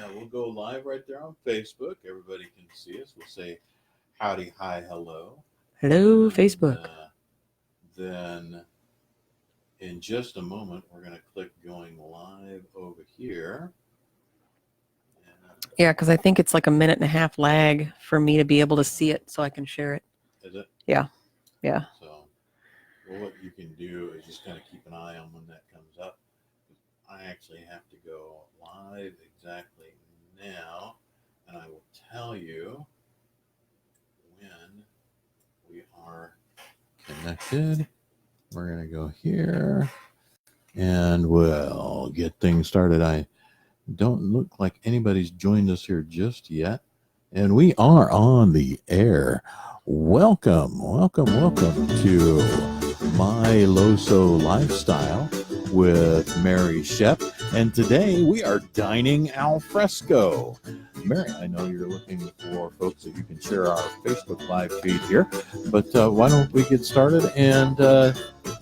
Yeah, we'll go live right there on Facebook. Everybody can see us. We'll say howdy, hi, hello. Hello, Facebook. Then in just a moment, we're going to click going live over here. Yeah, because I think it's like a 1.5 minute lag for me to be able to see it so I can share it. Is it? Yeah. So, well, what you can do is just kind of keep an eye on when that comes up. I actually have to go live exactly now, and I will tell you when we are connected. We're going to go here, and we'll get things started. I don't look like anybody's joined us here just yet, and we are on the air. Welcome to My LoSo Lifestyle with Mary Shep, and today we are dining al fresco. Mary, I know you're looking for folks that you can share our Facebook live feed here, but why don't we get started and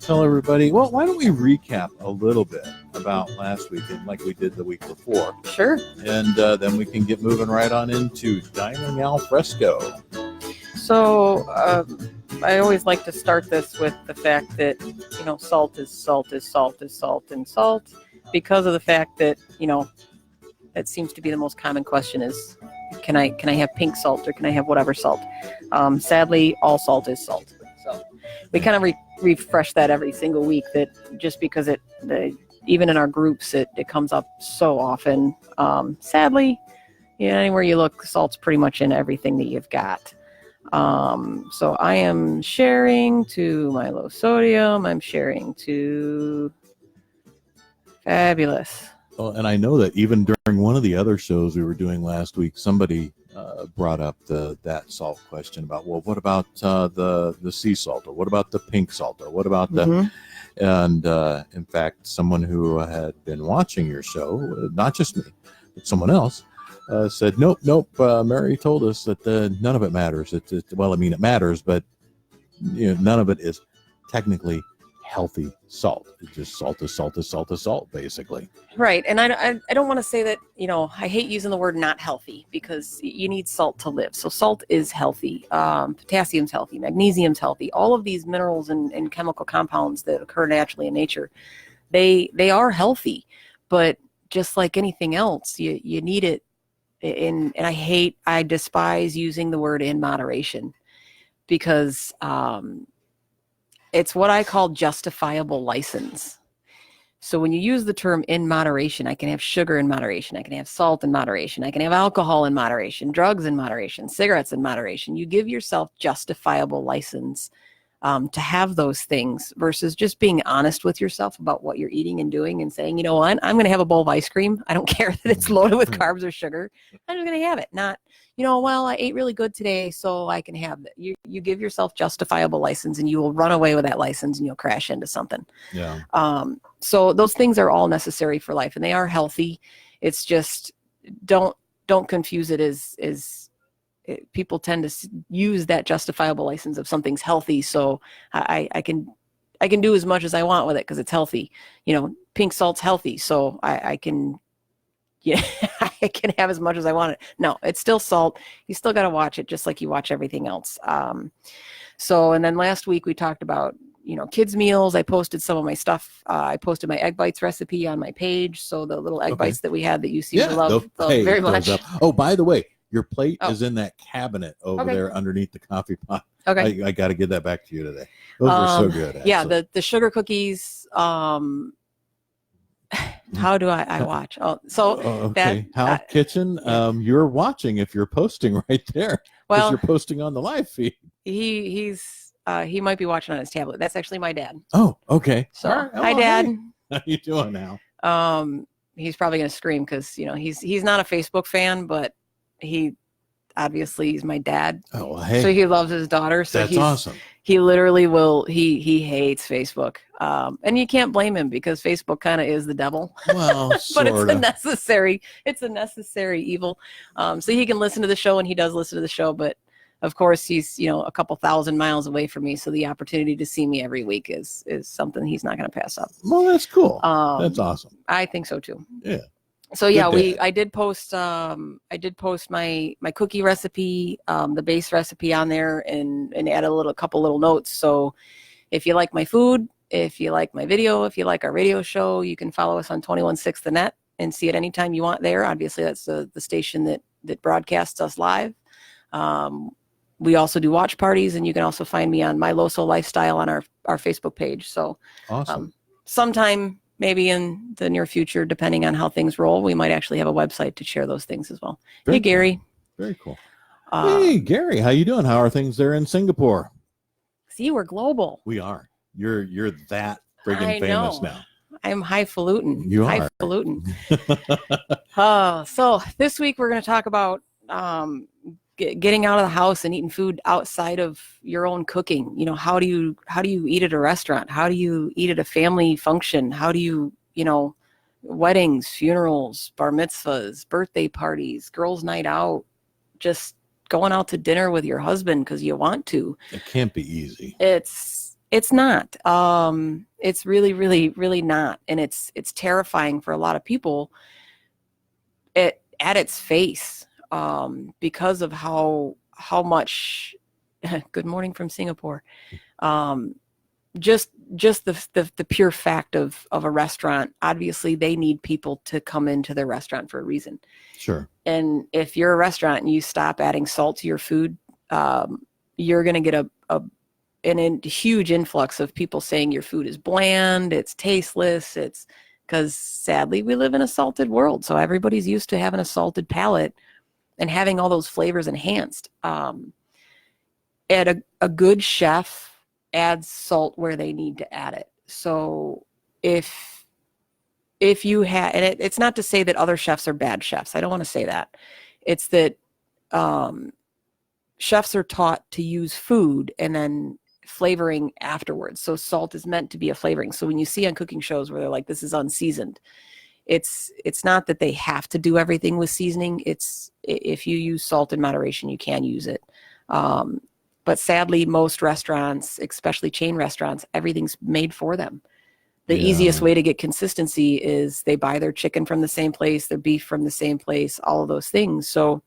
tell everybody, well, why don't we recap a little bit about last week, and like we did the week before. Sure. And then we can get moving right on into dining al fresco. So I always like to start this with the fact that, salt is salt is salt is salt and salt, because of the fact that, that seems to be the most common question is, can I have pink salt or can I have whatever salt? Sadly, all salt is salt. So we kind of refresh that every single week, that just because even in our groups, it comes up so often. Sadly, anywhere you look, salt's pretty much in everything that you've got. So I am sharing to my low sodium. I'm sharing to fabulous. Well, and I know that even during one of the other shows we were doing last week, somebody brought up that salt question about, well, what about the sea salt, or what about the pink salt, or what about the and in fact, someone who had been watching your show, not just me, but someone else, said, nope. Mary told us that none of it matters. Well, I mean, it matters, but none of it is technically healthy salt. It's just salt is salt is salt is salt, basically. Right. And I don't want to say that, I hate using the word not healthy, because you need salt to live. So salt is healthy. Potassium's healthy. Magnesium's healthy. All of these minerals and chemical compounds that occur naturally in nature, they are healthy. But just like anything else, you need it. And I despise using the word in moderation, because it's what I call justifiable license. So when you use the term in moderation, I can have sugar in moderation, I can have salt in moderation, I can have alcohol in moderation, drugs in moderation, cigarettes in moderation. You give yourself justifiable license to have those things, versus just being honest with yourself about what you're eating and doing and saying, you know what, I'm going to have a bowl of ice cream. I don't care that it's loaded with carbs or sugar. I'm just going to have it. Not, well, I ate really good today, so I can have it. You give yourself justifiable license, and you will run away with that license, and you'll crash into something. Yeah. So those things are all necessary for life, and they are healthy. It's just, don't confuse it as people tend to use that justifiable license of something's healthy, so I can do as much as I want with it because it's healthy. Pink salt's healthy, so I can I can have as much as I want. No, it's still salt. You still got to watch it just like you watch everything else. And then last week we talked about kids meals. I posted some of my stuff. I posted my egg bites recipe on my page, so the little egg bites that we had that you seem to love very much. Oh, by the way, your plate is in that cabinet over there underneath the coffee pot. Okay. I got to get that back to you today. Those are so good. Actually. Yeah, the sugar cookies. How do I watch? Oh, so okay. Hal Kitchen, you're watching if you're posting right there. Well, you're posting on the live feed. He might be watching on his tablet. That's actually my dad. Oh, okay. So hi, Dad. Hey. How you doing now? He's probably gonna scream because he's not a Facebook fan, but he obviously he's my dad. Oh, hey. So he loves his daughter. So that's awesome. He literally will. He hates Facebook, and you can't blame him because Facebook kind of is the devil. Well, but it's a necessary evil. So he can listen to the show, and he does listen to the show. But of course, he's a couple thousand miles away from me, so the opportunity to see me every week is something he's not going to pass up. Well, that's cool. That's awesome. I think so too. Yeah. So yeah, Good dad. I did post my cookie recipe, the base recipe on there, and add a couple little notes. So if you like my food, if you like my video, if you like our radio show, you can follow us on 216 The Net and see it anytime you want there. Obviously, that's the station that broadcasts us live. We also do watch parties, and you can also find me on my LoSo Lifestyle on our Facebook page. So Awesome. sometime maybe in the near future, depending on how things roll, we might actually have a website to share those things as well. Very Hey, Gary. Cool. Very cool. Hey, Gary, how you doing? How are things there in Singapore? See, we're global. We are. You're that friggin' famous now. I'm highfalutin. You are. Highfalutin. So this week we're going to talk about getting out of the house and eating food outside of your own cooking. You know, how do you eat at a restaurant? How do you eat at a family function? How do you weddings, funerals, bar mitzvahs, birthday parties, girls' night out, just going out to dinner with your husband because you want to. It can't be easy. It's not. It's really, really, really not. And it's terrifying for a lot of people at its face, because of how much good morning from Singapore. Just the pure fact of a restaurant. Obviously they need people to come into their restaurant for a reason. Sure. And if you're a restaurant and you stop adding salt to your food, you're going to get a huge influx of people saying your food is bland, it's tasteless. It's because sadly we live in a salted world. So everybody's used to having a salted palate and having all those flavors enhanced. And a good chef adds salt where they need to add it. So if you have, and it's not to say that other chefs are bad chefs. I don't want to say that. It's that chefs are taught to use food and then flavoring afterwards. So salt is meant to be a flavoring. So when you see on cooking shows where they're like, this is unseasoned, it's not that they have to do everything with seasoning. It's if you use salt in moderation, you can use it. But sadly, most restaurants, especially chain restaurants, everything's made for them. The easiest way to get consistency is they buy their chicken from the same place, their beef from the same place, all of those things. So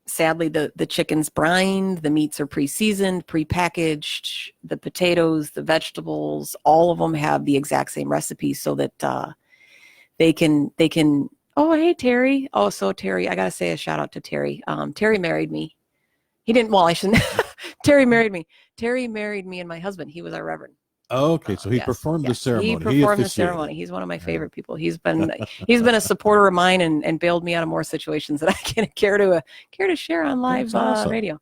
sadly, the chicken's brined, the meats are pre-seasoned, pre-packaged, the potatoes, the vegetables, all of them have the exact same recipe so that they can. Oh, hey, Terry. Oh, so Terry, I got to say a shout out to Terry. Terry married me. He didn't, well, I shouldn't. Terry married me. Terry married me and my husband. He was our reverend. Okay, so he performed the ceremony. He performed the ceremony. He's one of my favorite people. He's been a supporter of mine and bailed me out of more situations that I can't care to share on live radio.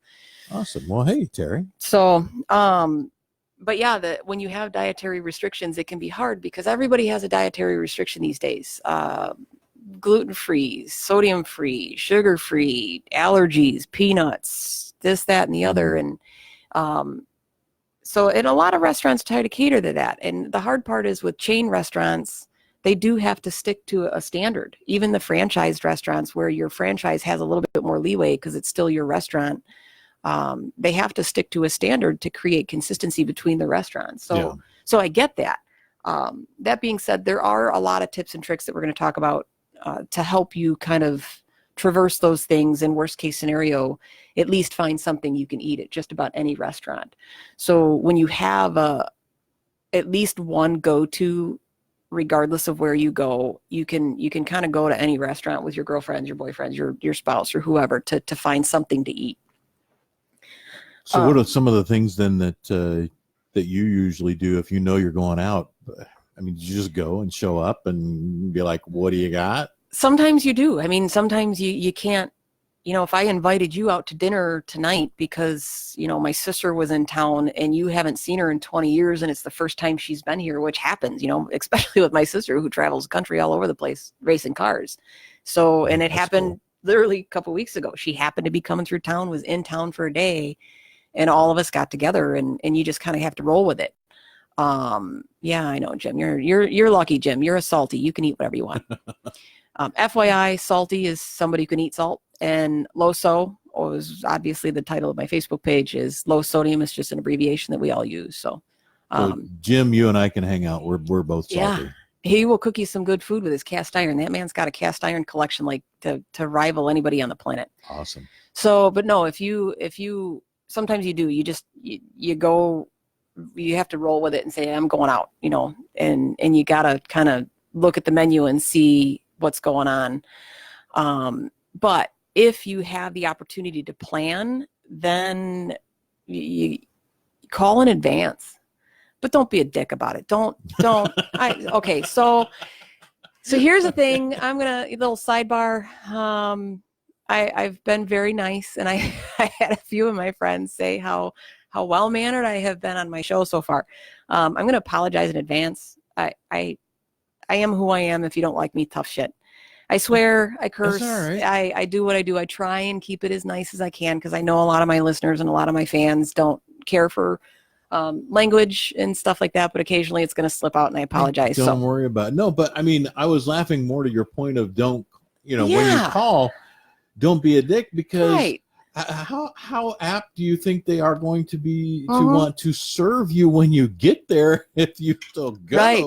Awesome. Well, hey, Terry. So, but yeah, when you have dietary restrictions, it can be hard because everybody has a dietary restriction these days. Gluten-free, sodium-free, sugar-free, allergies, peanuts, this, that, and the other. And so a lot of restaurants try to cater to that. And the hard part is with chain restaurants, they do have to stick to a standard. Even the franchised restaurants where your franchise has a little bit more leeway because it's still your restaurant, they have to stick to a standard to create consistency between the restaurants. So I get that. That being said, there are a lot of tips and tricks that we're going to talk about to help you kind of traverse those things, and worst case scenario, at least find something you can eat at just about any restaurant. So when you have at least one go-to, regardless of where you go, you can kind of go to any restaurant with your girlfriends, your boyfriends, your spouse, or whoever to find something to eat. So what are some of the things then that you usually do if you know you're going out? I mean, you just go and show up and be like, what do you got? Sometimes you do. I mean, sometimes you can't, if I invited you out to dinner tonight because, my sister was in town and you haven't seen her in 20 years and it's the first time she's been here, which happens, especially with my sister who travels the country all over the place racing cars. So, and it happened literally a couple of weeks ago. She happened to be coming through town, was in town for a day, and all of us got together and you just kind of have to roll with it. Yeah, I know, Jim, you're lucky, Jim. You're a salty. You can eat whatever you want. FYI, salty is somebody who can eat salt, and LoSo, is obviously the title of my Facebook page, is low sodium. It's just an abbreviation that we all use. So, Jim, you and I can hang out. We're both salty. he will cook you some good food with his cast iron. That man's got a cast iron collection like to rival anybody on the planet. Awesome. So, but no, if you sometimes you do, you go, you have to roll with it and say, I'm going out, and you got to kind of look at the menu and see what's going on. But if you have the opportunity to plan, then you call in advance, but don't be a dick about it. Okay. So here's the thing. A little sidebar. I've been very nice, and I had a few of my friends say how well-mannered I have been on my show so far. I'm going to apologize in advance. I am who I am. If you don't like me, tough shit. I swear, I curse, right. I do what I do. I try and keep it as nice as I can because I know a lot of my listeners and a lot of my fans don't care for language and stuff like that, but occasionally it's going to slip out, and I apologize. Don't worry about it. No, but I mean, I was laughing more to your point of when you call, don't be a dick, because how apt do you think they are going to be to want to serve you when you get there if you still go? Right.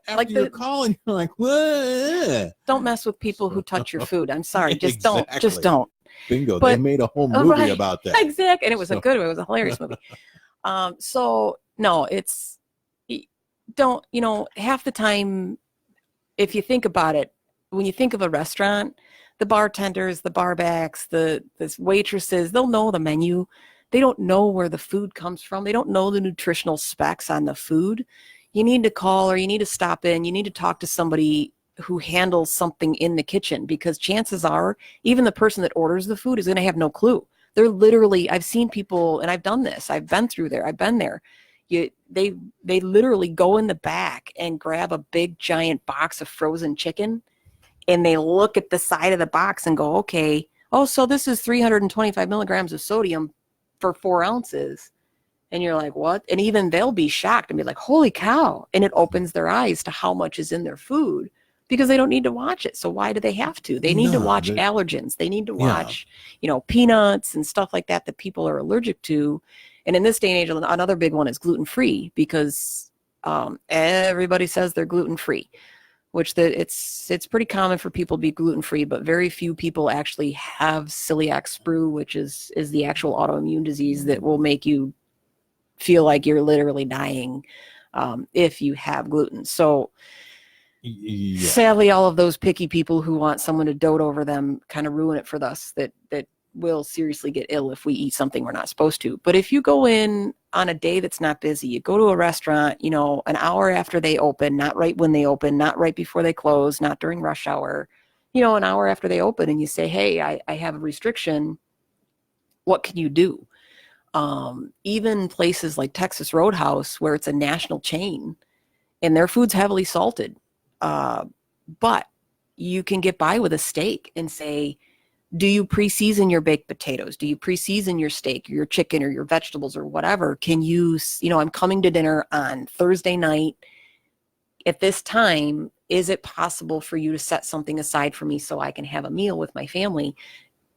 After you call and you're like, what? Don't mess with people who touch your food. I'm sorry. Just Exactly. don't. Bingo. They made a whole movie about that. Exactly. And it was a good one. It was a hilarious movie. So no, half the time, if you think about it, when you think of a restaurant, the bartenders, the barbacks, the waitresses, they'll know the menu. They don't know where the food comes from. They don't know the nutritional specs on the food. You need to call, or you need to stop in. You need to talk to somebody who handles something in the kitchen, because chances are even the person that orders the food is going to have no clue. They're literally, I've seen people, and I've done this. I've been through there. I've been there. They literally go in the back and grab a big giant box of frozen chicken, and they look at the side of the box and go, okay, so this is 325 milligrams of sodium for 4 ounces. And you're like, what? And even they'll be shocked and be like, holy cow. And it opens their eyes to how much is in their food, because they don't need to watch it. So why do they have to? They need to watch allergens. They need to watch, peanuts and stuff like that people are allergic to. And in this day and age, another big one is gluten-free, because everybody says they're gluten-free, which it's pretty common for people to be gluten-free, but very few people actually have celiac sprue, which is the actual autoimmune disease that will make you feel like you're literally dying if you have gluten. So sadly, all of those picky people who want someone to dote over them kind of ruin it for us, that will seriously get ill if we eat something we're not supposed to. But if you go in on a day that's not busy, you go to a restaurant, an hour after they open, not right when they open, not right before they close, not during rush hour, an hour after they open, and you say, hey, I have a restriction. What can you do? Even places like Texas Roadhouse, where it's a national chain and their food's heavily salted, but you can get by with a steak and say, do you pre-season your baked potatoes? Do you pre-season your steak or your chicken or your vegetables or whatever? Can you, I'm coming to dinner on Thursday night at this time. Is it possible for you to set something aside for me so I can have a meal with my family?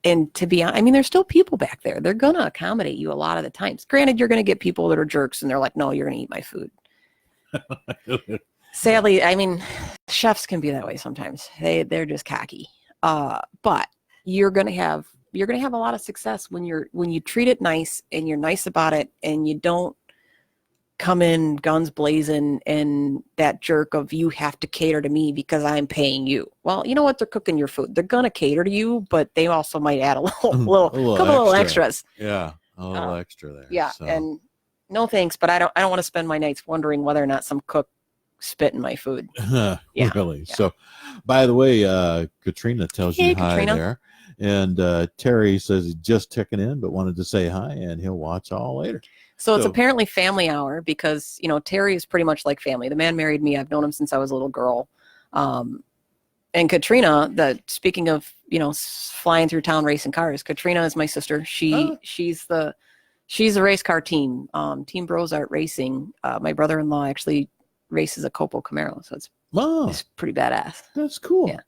And to be honest, there's still people back there. They're going to accommodate you a lot of the times. Granted, you're going to get people that are jerks and they're like, no, you're going to eat my food. Sadly, chefs can be that way sometimes. They're just cocky. But you're going to have a lot of success when you treat it nice and you're nice about it, and you don't come in guns blazing and that jerk of, you have to cater to me because I'm paying you. Well, you know what? They're cooking your food. They're going to cater to you, but they also might add a couple extras. Yeah. A little extra there. Yeah. So. And no thanks, but I don't want to spend my nights wondering whether or not some cook spit in my food. Yeah. Really? Yeah. So, by the way, Katrina tells you hi there. And Terry says he's just checking in, but wanted to say hi, and he'll watch all later. So it's apparently family hour, because, Terry is pretty much like family. The man married me. I've known him since I was a little girl. And Katrina, speaking of, flying through town racing cars, Katrina is my sister. She's the race car team, Team Bros Art Racing. My brother-in-law actually races a Copo Camaro. So it's pretty badass. That's cool. Yeah.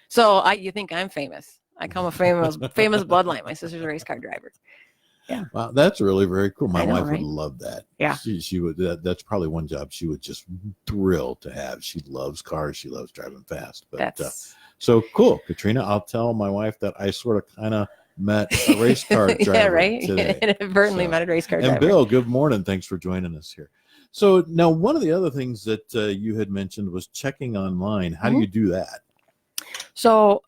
So you think I'm famous. I come a famous bloodline. My sister's a race car driver. Yeah. Wow, that's really very cool. My I know, wife would right? love that. Yeah. She would. That's probably one job she would just thrill to have. She loves cars. She loves driving fast. But That's so cool, Katrina. I'll tell my wife that I sort of kind of met a race car driver yeah, right. today. Inadvertently So, met a race car and driver. Bill, good morning. Thanks for joining us here. So now, one of the other things that you had mentioned was checking online. How do you do that? So,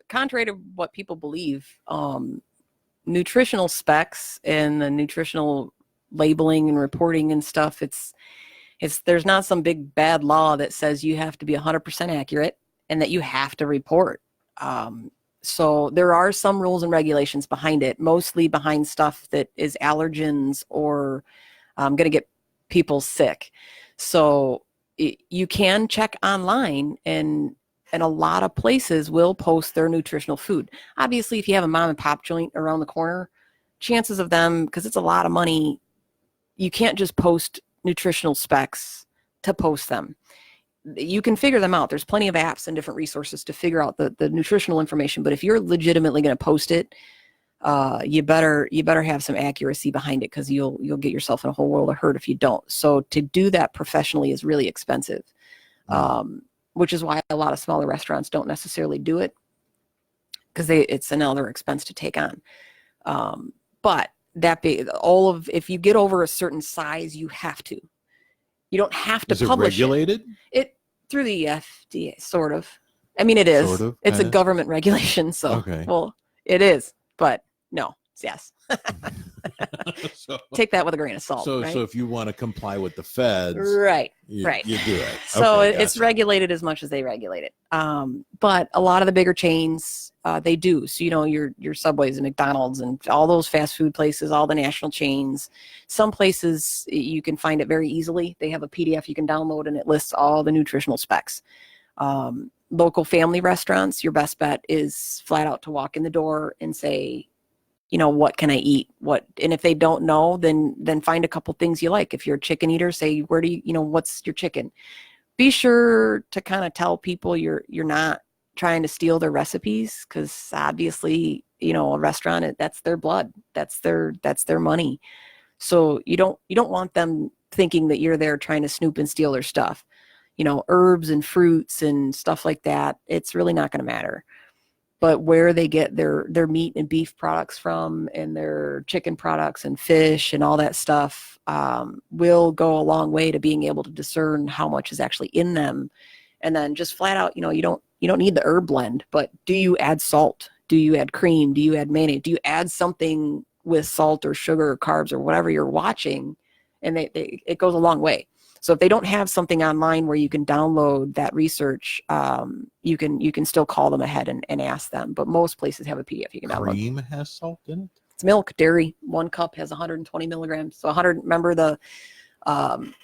contrary to what people believe, nutritional specs and the nutritional labeling and reporting and stuff, it's there's not some big bad law that says you have to be 100% accurate and that you have to report. So there are some rules and regulations behind it, mostly behind stuff that is allergens or going to get people sick. So you can check online, and a lot of places will post their nutritional food. Obviously, if you have a mom and pop joint around the corner, chances of them, because it's a lot of money, you can't just post nutritional specs to post them. You can figure them out. There's plenty of apps and different resources to figure out the nutritional information. But if you're legitimately going to post it, you better have some accuracy behind it, because you'll get yourself in a whole world of hurt if you don't. So to do that professionally is really expensive, which is why a lot of smaller restaurants don't necessarily do it, because it's another expense to take on. But if you get over a certain size, you have to. You don't have to Is it publish regulated? it through the FDA, sort of. I mean, it is. Sort of, it's a kinda? government regulation, so Okay. well, it is. But no, yes. So, Take that with a grain of salt. so, right? so if you want to comply with the feds, right. you do it. So Okay, it's gotcha. regulated as much as they regulate it. But a lot of the bigger chains, they do. So, your Subways and McDonald's and all those fast food places, all the national chains, some places you can find it very easily. They have a PDF you can download, and it lists all the nutritional specs. Local family restaurants, your best bet is flat out to walk in the door and say, what can I eat? And if they don't know, then find a couple things you like. If you're a chicken eater, say, where do you, what's your chicken? Be sure to kind of tell people you're not trying to steal their recipes, because obviously, a restaurant, that's their blood, that's their money. So you don't want them thinking that you're there trying to snoop and steal their stuff. Herbs and fruits and stuff like that, it's really not going to matter. But where they get their meat and beef products from, and their chicken products and fish and all that stuff, will go a long way to being able to discern how much is actually in them. And then just flat out, you don't need the herb blend, but do you add salt? Do you add cream? Do you add mayonnaise? Do you add something with salt or sugar or carbs or whatever you're watching? And it goes a long way. So if they don't have something online where you can download that research, you can still call them ahead and ask them. But most places have a PDF you can download. Cream has salt in it? It's milk, dairy. 1 cup has 120 milligrams. So 100. Remember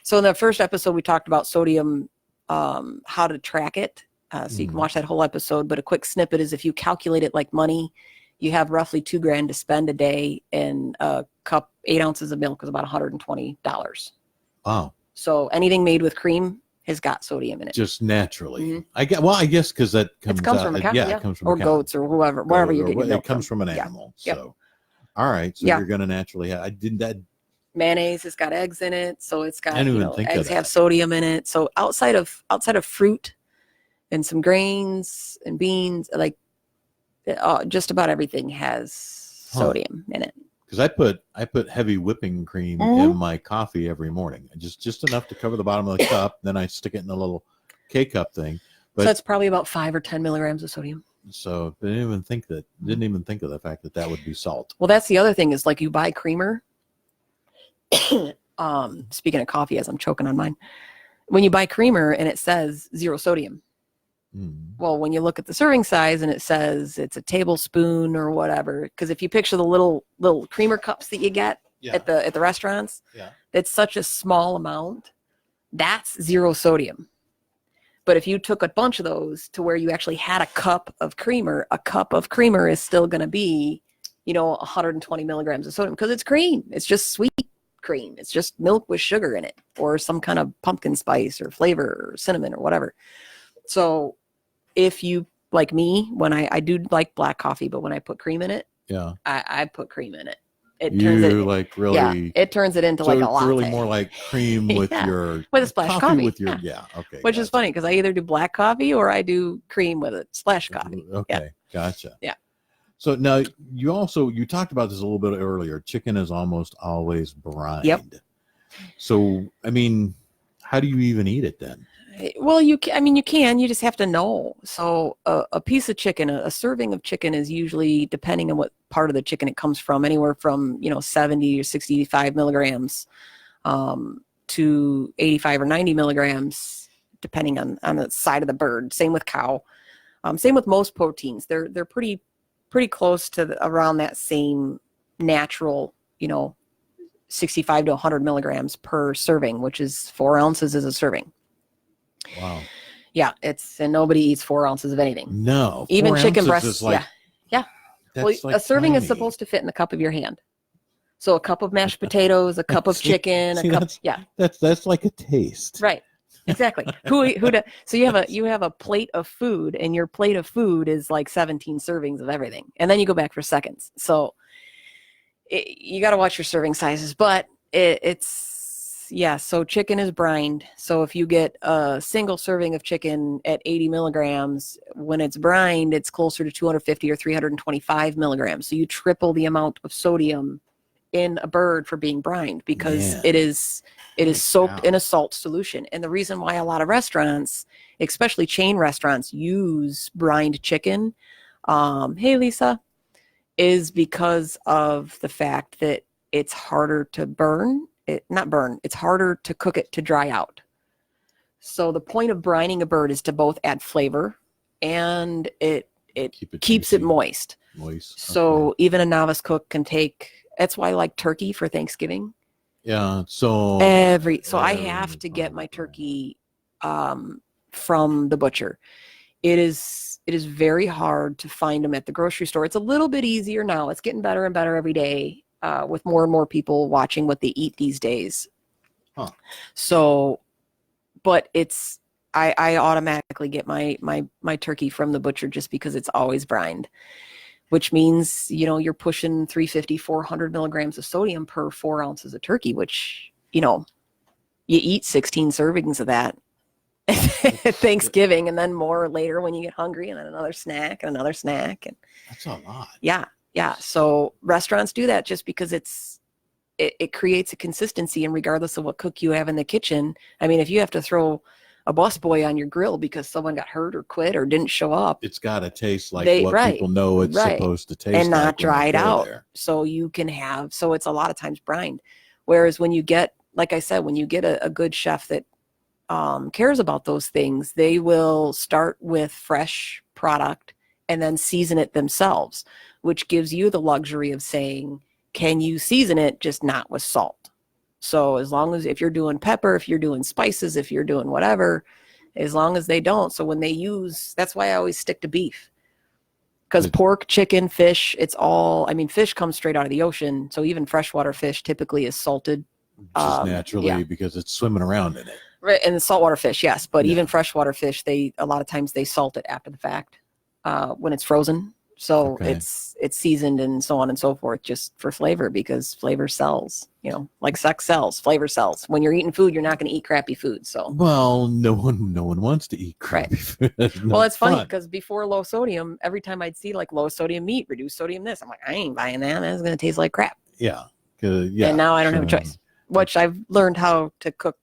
so in the first episode we talked about sodium, how to track it. So you can watch that whole episode. But a quick snippet is, if you calculate it like money, you have roughly $2,000 to spend a day, and a cup, 8 ounces of milk is about $120. Wow. So anything made with cream has got sodium in it. Just naturally. I guess because that comes from a cow, it comes from or a cow. goats or wherever you get your milk it comes from an animal. So, all right. So you're going to naturally have. I did that. Mayonnaise has got eggs in it, so it's got, I didn't even think of eggs that. have sodium in it. So outside of fruit and some grains and beans, like just about everything has sodium in it. Because I put heavy whipping cream in my coffee every morning, just enough to cover the bottom of the cup. Then I stick it in a little K-cup thing. But so that's probably about 5 or 10 milligrams of sodium. So I didn't even think of the fact that would be salt. Well, that's the other thing, is like, you buy creamer. Speaking of coffee, as I'm choking on mine, when you buy creamer and it says 0 sodium. Well, when you look at the serving size and it says it's a tablespoon or whatever, because if you picture the little creamer cups that you get at the restaurants, it's such a small amount. That's 0 sodium. But if you took a bunch of those to where you actually had a cup of creamer is still going to be, 120 milligrams of sodium, because it's cream. It's just sweet cream. It's just milk with sugar in it, or some kind of pumpkin spice or flavor or cinnamon or whatever. So if you, like me, when I do like black coffee, but when I put cream in it, I put cream in it. it turns it, like yeah, really, it turns it into so like a it's latte. really more like cream with Yeah, your with a splash of coffee. with your, okay. Which is funny because I either do black coffee or I do cream with it, splash coffee. Okay, gotcha. Yeah. So now you talked about this a little bit earlier. Chicken is almost always brined. Yep. So I mean, how do you even eat it then? Well, you can. You just have to know. So a piece of chicken, a serving of chicken is usually, depending on what part of the chicken it comes from, anywhere from 70 or 65 milligrams to 85 or 90 milligrams, depending on the side of the bird. Same with cow. Same with most proteins. They're pretty close to around that same natural, 65 to 100 milligrams per serving, which is 4 ounces is a serving. Wow. Yeah, and nobody eats 4 ounces of anything. No, even chicken breasts. Is like, yeah. Well, like a serving tiny. is supposed to fit in the cup of your hand. So a cup of mashed potatoes, a cup of chicken, a cup. That's like a taste. Right. Exactly. So you have a plate of food, and your plate of food is like 17 servings of everything, and then you go back for seconds. So you got to watch your serving sizes, but so chicken is brined. So if you get a single serving of chicken at 80 milligrams, when it's brined, it's closer to 250 or 325 milligrams. So you triple the amount of sodium in a bird for being brined, because it is soaked in a salt solution. And the reason why a lot of restaurants, especially chain restaurants, use brined chicken, hey Lisa, is because of the fact that it's harder to it's harder to cook it to dry out. So the point of brining a bird is to both add flavor, and it keeps it moist. So even a novice cook can that's why I like turkey for Thanksgiving. Yeah. So I have to get my turkey from the butcher. It is very hard to find them at the grocery store. It's a little bit easier now. It's getting better and better every day, with more and more people watching what they eat these days. Huh. So, but I automatically get my turkey from the butcher just because it's always brined, which means, you're pushing 350, 400 milligrams of sodium per 4 ounces of turkey, which, you eat 16 servings of that at Thanksgiving, and then more later when you get hungry, and then another snack and another snack. And that's a lot. Yeah. So restaurants do that just because it creates a consistency, and regardless of what cook you have in the kitchen. I mean, if you have to throw a busboy on your grill because someone got hurt or quit or didn't show up, it's got to taste like people know it's supposed to taste, and not like dried out. So you can so it's a lot of times brined. Whereas when you get, like I said, when you get a good chef that cares about those things, they will start with fresh product and then season it themselves, which gives you the luxury of saying, can you season it, just not with salt? So as long as, if you're doing pepper, if you're doing spices, if you're doing whatever, as long as they don't. So when that's why I always stick to beef. Because pork, chicken, fish, fish comes straight out of the ocean. So even freshwater fish typically is salted. Just naturally, because it's swimming around in it. Right, and the saltwater fish, yes. But even freshwater fish, a lot of times they salt it after the fact when it's frozen. So it's seasoned and so on and so forth, just for flavor, because flavor sells. Like sex sells, flavor sells. When you're eating food, you're not going to eat crappy food. So no one wants to eat crappy food. Well, it's funny because before low sodium, every time I'd see like low sodium meat, reduced sodium this, I'm like, I ain't buying that. That's going to taste like crap. Yeah. And now I don't have a choice, which I've learned how to cook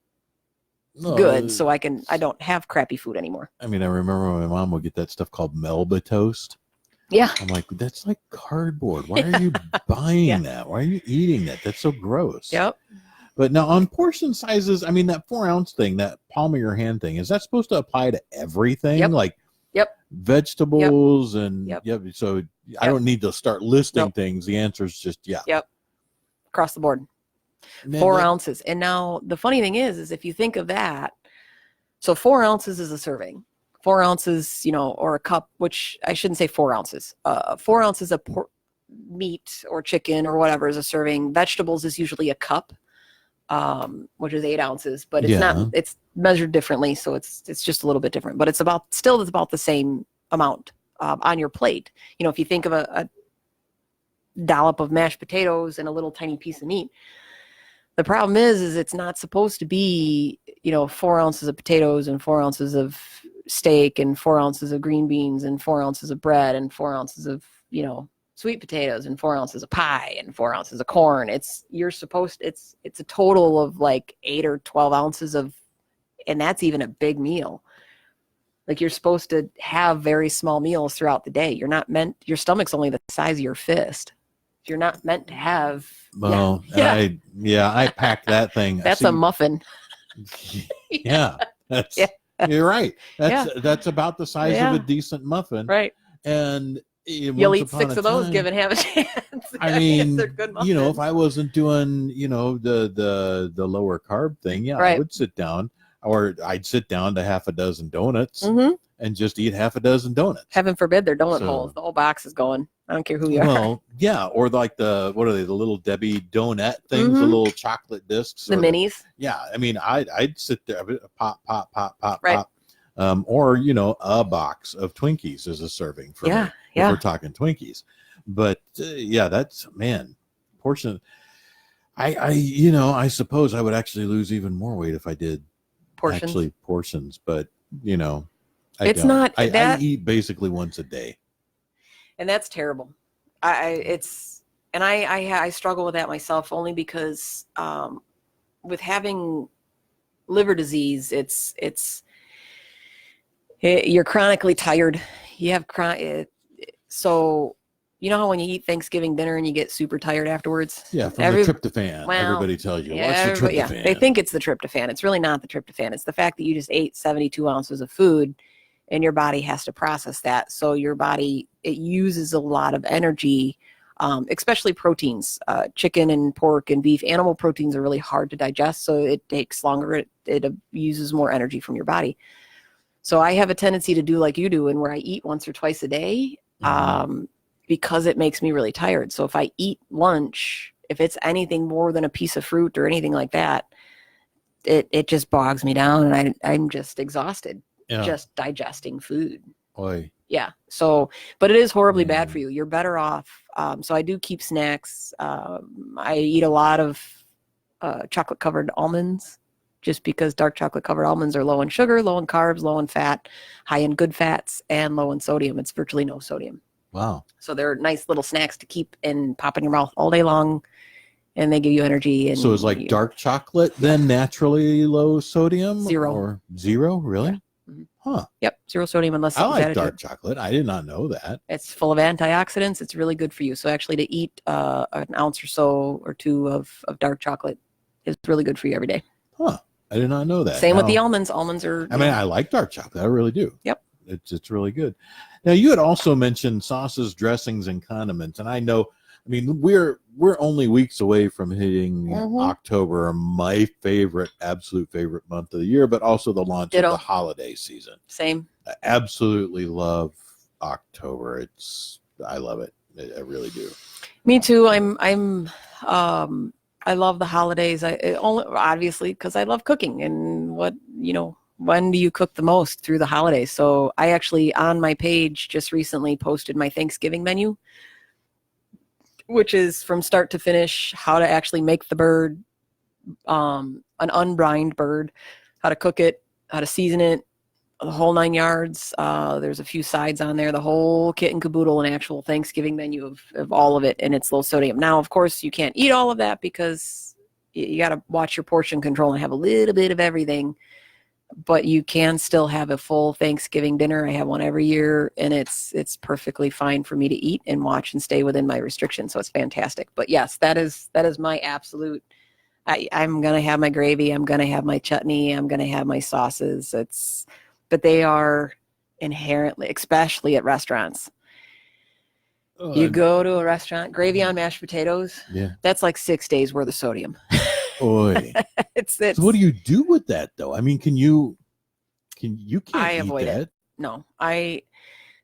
good, so I don't have crappy food anymore. I mean, I remember my mom would get that stuff called Melba toast. Yeah. I'm like, that's like cardboard. Why are you buying that? Why are you eating that? That's so gross. Yep. But now on portion sizes, I mean, that 4 ounce thing, that palm of your hand thing, is that supposed to apply to everything? Yep. Like vegetables and so I don't need to start listing things. The answer is just Yep. Across the board. 4 ounces. And now the funny thing is if you think of that, so 4 ounces is a serving. 4 ounces, or a cup, which I shouldn't say 4 ounces. 4 ounces of meat or chicken or whatever is a serving. Vegetables is usually a cup, which is 8 ounces, but it's not. It's measured differently, so it's just a little bit different. But it's about the same amount on your plate. If you think of dollop of mashed potatoes and a little tiny piece of meat. The problem is it's not supposed to be, 4 ounces of potatoes and 4 ounces of steak and 4 ounces of green beans and 4 ounces of bread and 4 ounces of, sweet potatoes and 4 ounces of pie and 4 ounces of corn. It's a total of like 8 or 12 ounces of, and that's even a big meal. Like you're supposed to have very small meals throughout the day. Your stomach's only the size of your fist. You're not meant to have. Well, I pack that thing. That's a muffin. Yeah, you're right. That's about the size of a decent muffin. Right. And you'll eat 6 of those given half a chance. I mean, they're good muffins. If I wasn't doing, the lower carb thing, right. I would sit down, or I'd sit down to half a dozen donuts and just eat half a dozen donuts. Heaven forbid they're donut holes. The whole box is going. I don't care who you are. Well, yeah, or like what are they? The little Debbie donut things, the little chocolate discs, the minis. I mean, I'd sit there, pop, right. pop. Or a box of Twinkies as a serving for me. If we're talking Twinkies, but that's portion. I suppose I would actually lose even more weight if I did portions, but I eat basically once a day, and that's terrible. I struggle with that myself only because with having liver disease, you're chronically tired. You have so how when you eat Thanksgiving dinner and you get super tired afterwards? Yeah, from the tryptophan. Everybody tells you, what's the tryptophan? Yeah, they think it's the tryptophan. It's really not the tryptophan. It's the fact that you just ate 72 ounces of food and your body has to process that. So your body, it uses a lot of energy, especially proteins, chicken and pork and beef. Animal proteins are really hard to digest, so it takes longer. It uses more energy from your body. So I have a tendency to do like you do, and where I eat once or twice a day, because it makes me really tired. So if I eat lunch, if it's anything more than a piece of fruit or anything like that, it just bogs me down, and I'm just exhausted, just digesting food. Oy. Yeah. So, but it is horribly bad for you. You're better off. So I do keep snacks. I eat a lot of chocolate covered almonds, just because dark chocolate covered almonds are low in sugar, low in carbs, low in fat, high in good fats, and low in sodium. It's virtually no sodium. Wow. So they're nice little snacks to keep and pop in your mouth all day long, and they give you energy. And so it's like dark chocolate then naturally low sodium? Zero. Or zero? Really? Yeah. Mm-hmm. Huh. Yep. Zero sodium unless I like dark chocolate. I did not know that. It's full of antioxidants. It's really good for you. So actually to eat an ounce or so or two of dark chocolate is really good for you every day. Huh. I did not know that. Same with the almonds. Almonds are. I like dark chocolate. I really do. Yep. It's really good. Now you had also mentioned sauces, dressings, and condiments, and I know. I mean, we're only weeks away from hitting October, my absolute favorite month of the year, but also the launch of the holiday season. Same. I absolutely love October. I love it. I really do. Me too. I love the holidays. Obviously because I love cooking, and when do you cook the most? Through the holidays. So I actually on my page just recently posted my Thanksgiving menu, which is from start to finish, how to actually make the bird, an unbrined bird, how to cook it, how to season it, the whole 9 yards. There's a few sides on there, the whole kit and caboodle, an actual Thanksgiving menu of all of it, and it's low sodium. Now, of course, you can't eat all of that because you got to watch your portion control and have a little bit of everything, but you can still have a full Thanksgiving dinner. I have one every year, and it's perfectly fine for me to eat and watch and stay within my restrictions. So it's fantastic. But yes, that is my absolute. I'm gonna have my gravy. I'm gonna have my chutney. I'm gonna have my sauces. But they are inherently, especially at restaurants. You go to a restaurant, gravy on mashed potatoes. Yeah, that's like 6 days worth of sodium. Boy, so what do you do with that though? I mean, you can't avoid eat that. It. No,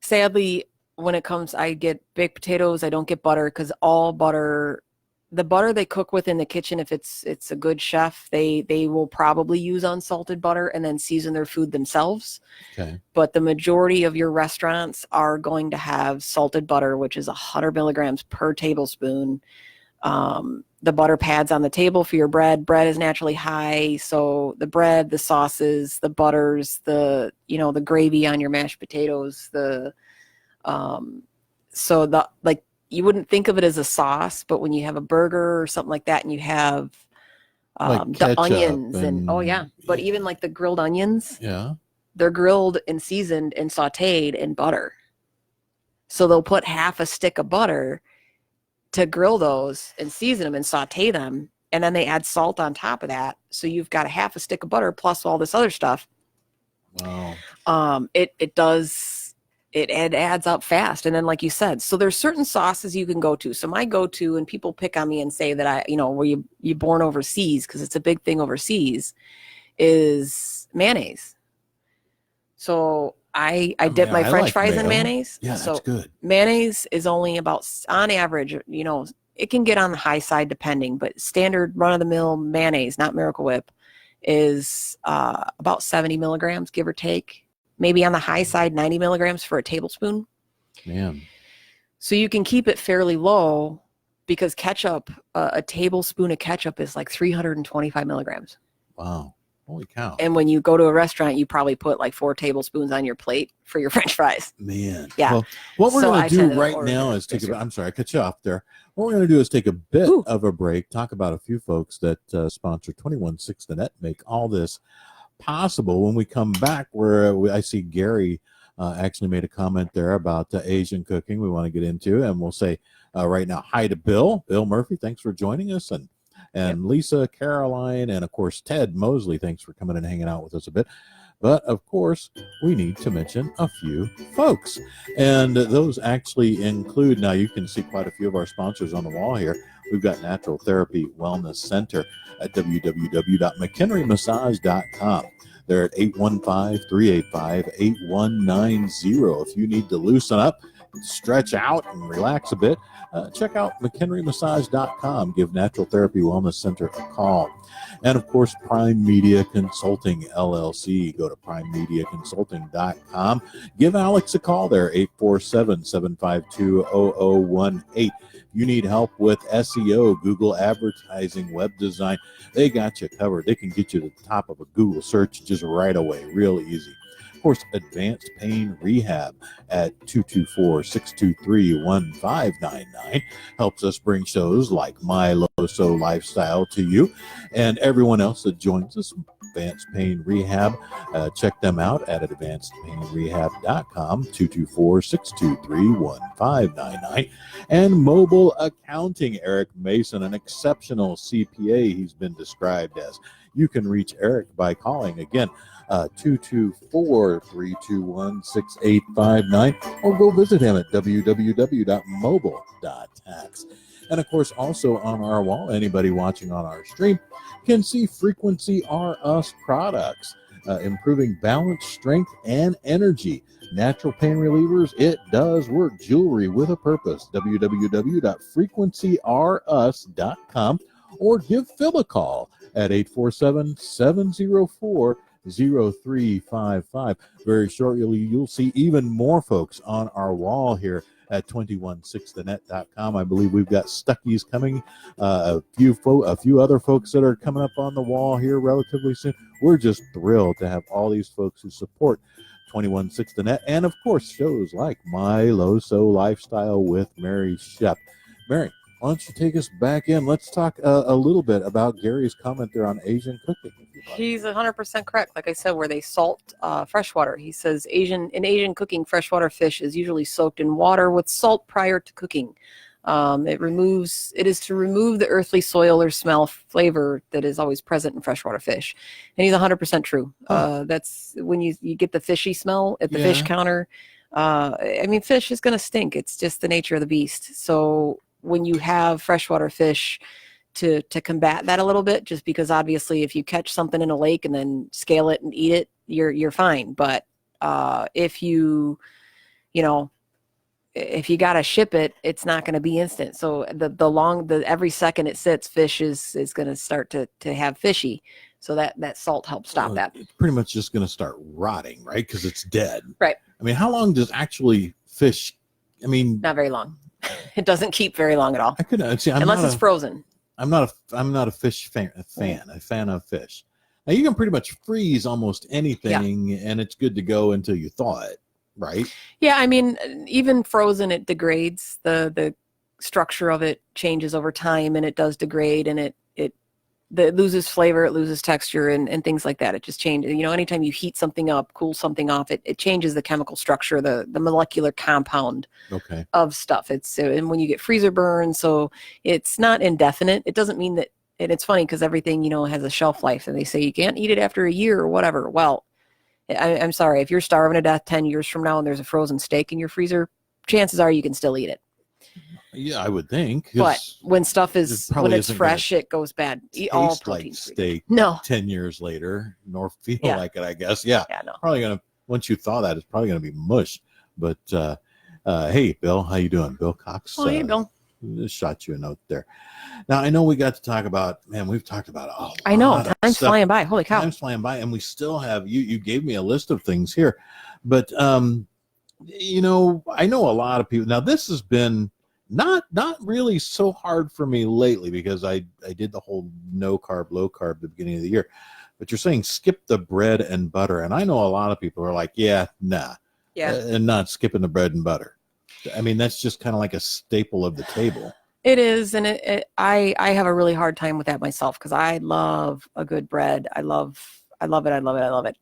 sadly, when it comes, I get baked potatoes. I don't get butter because all butter, the butter they cook with in the kitchen, if it's a good chef, they will probably use unsalted butter and then season their food themselves. Okay. But the majority of your restaurants are going to have salted butter, which is 100 milligrams per tablespoon. The butter pads on the table for your bread. Bread is naturally high, so the bread, the sauces, the butters, the gravy on your mashed potatoes, so the like you wouldn't think of it as a sauce, but when you have a burger or something like that, and you have Like the ketchup onions and oh yeah, but even like the grilled onions, yeah. they're grilled and seasoned and sautéed in butter. So they'll put half a stick of butter to grill those and season them and saute them, and then they add salt on top of that. So you've got a half a stick of butter plus all this other stuff. Wow. It adds up fast. And then, like you said, so there's certain sauces you can go to. So my go-to, and people pick on me and say that were you born overseas, because it's a big thing overseas, is mayonnaise. So I dip my French fries in mayonnaise. Yeah, that's so good. Mayonnaise is only about, on average, it can get on the high side depending, but standard run-of-the-mill mayonnaise, not Miracle Whip, is about 70 milligrams, give or take. Maybe on the high side, 90 milligrams for a tablespoon. Man. So you can keep it fairly low, because ketchup, a tablespoon of ketchup is like 325 milligrams. Wow. Holy cow. And when you go to a restaurant, you probably put like 4 tablespoons on your plate for your French fries. Man. Yeah. Well, what we're So going I to tend do to right order now it. is I'm sorry, I cut you off there. What we're going to do is take a bit Ooh. of a break, talk about a few folks that sponsor 216 The Net, make all this possible. When we come back, I see Gary actually made a comment there about Asian cooking we want to get into, and we'll say right now hi to Bill Murphy. Thanks for joining us, and Yep. Lisa, Caroline, and of course Ted Mosley. Thanks for coming and hanging out with us a bit. But of course, we need to mention a few folks, and those actually include, now you can see quite a few of our sponsors on the wall here. We've got Natural Therapy Wellness Center at www.mchenrymassage.com. They're at 815-385-8190. If you need to loosen up, stretch out, and relax a bit, check out mchenrymassage.com. Give Natural Therapy Wellness Center a call. And of course, Prime Media Consulting, LLC. Go to primemediaconsulting.com. Give Alex a call there, 847-752-0018. You need help with SEO, Google advertising, web design, they got you covered. They can get you to the top of a Google search just right away, real easy. Of course, Advanced Pain Rehab at 224-623-1599 helps us bring shows like My LoSo Lifestyle to you, and everyone else that joins us. Advanced Pain Rehab, check them out at advancedpainrehab.com, 224-623-1599. And Mobile Accounting, Eric Mason, an exceptional CPA he's been described as. You can reach Eric by calling again 224-321-6859, or go visit him at www.mobile.tax. And of course, also on our wall, anybody watching on our stream can see Frequency R Us products, improving balance, strength, and energy. Natural pain relievers, it does work. Jewelry with a purpose. www.frequencyrus.com, or give Phil a call at 847-704-0355. Very shortly, you'll see even more folks on our wall here at 216thenet.com. I believe we've got Stuckies coming, a few other folks that are coming up on the wall here relatively soon. We're just thrilled to have all these folks who support 216 The Net, and of course shows like My LoSo Lifestyle with Mary Shep. Mary, why don't you take us back in? Let's talk a little bit about Gary's comment there on Asian cooking. He's 100% correct. Like I said, where they salt freshwater. He says in Asian cooking, freshwater fish is usually soaked in water with salt prior to cooking. It is to remove the earthly soil or smell flavor that is always present in freshwater fish. And he's 100% true. That's when you get the fishy smell at the fish counter. Fish is going to stink. It's just the nature of the beast. So when you have freshwater fish, to combat that a little bit, just because obviously if you catch something in a lake and then scale it and eat it, you're fine. But if you if you got to ship it, it's not going to be instant. So the every second it sits, fish is going to start to have fishy. So that salt helps stop that. It's pretty much just going to start rotting, right? Because it's dead. Right. I mean, how long does actually fish? I mean, not very long. It doesn't keep very long at all. I couldn't see unless it's frozen. I'm not a fish fan. A fan of fish. Now you can pretty much freeze almost anything, and it's good to go until you thaw it, right? Yeah, I mean, even frozen, it degrades. The structure of it changes over time, and it does degrade, and it loses flavor, it loses texture, and things like that. It just changes. You know, anytime you heat something up, cool something off, it changes the chemical structure, the molecular compound of stuff. And when you get freezer burn, so it's not indefinite. It doesn't mean that. And it's funny because everything, has a shelf life, and they say you can't eat it after a year or whatever. Well, I'm sorry, if you're starving to death 10 years from now and there's a frozen steak in your freezer, chances are you can still eat it. Yeah, I would think. But when stuff when it's fresh, it goes bad. Eat all protein. Like steak. No. 10 years later, nor feel like it, I guess. Yeah. Yeah, no. Probably gonna, once you thaw that, it's probably gonna be mush. But hey, Bill, how you doing? Bill Cox. Oh, hey, Bill. Just shot you a note there. Now I know we got to talk about, man, we've talked about a lot. I know, time's flying by. Holy cow. Time's flying by, and we still have you gave me a list of things here. But I know a lot of people. Now this has been not really so hard for me lately because I did the whole no carb, low carb at the beginning of the year. But you're saying skip the bread and butter, and I know a lot of people are like, and not skipping the bread and butter. I mean, that's just kind of like a staple of the table. It is, and I have a really hard time with that myself because I love a good bread. I love it.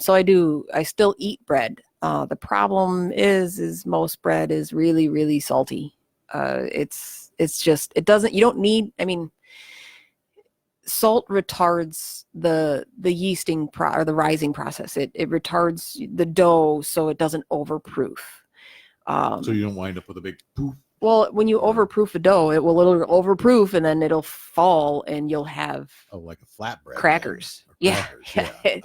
So I still eat bread. The problem is most bread is really, really salty. It's just, you don't need, I mean, salt retards the yeasting or the rising process. It retards the dough so it doesn't overproof. So you don't wind up with a big poof. Well, when you overproof a dough, it will literally overproof and then it'll fall and you'll have like a flatbread crackers. Yeah.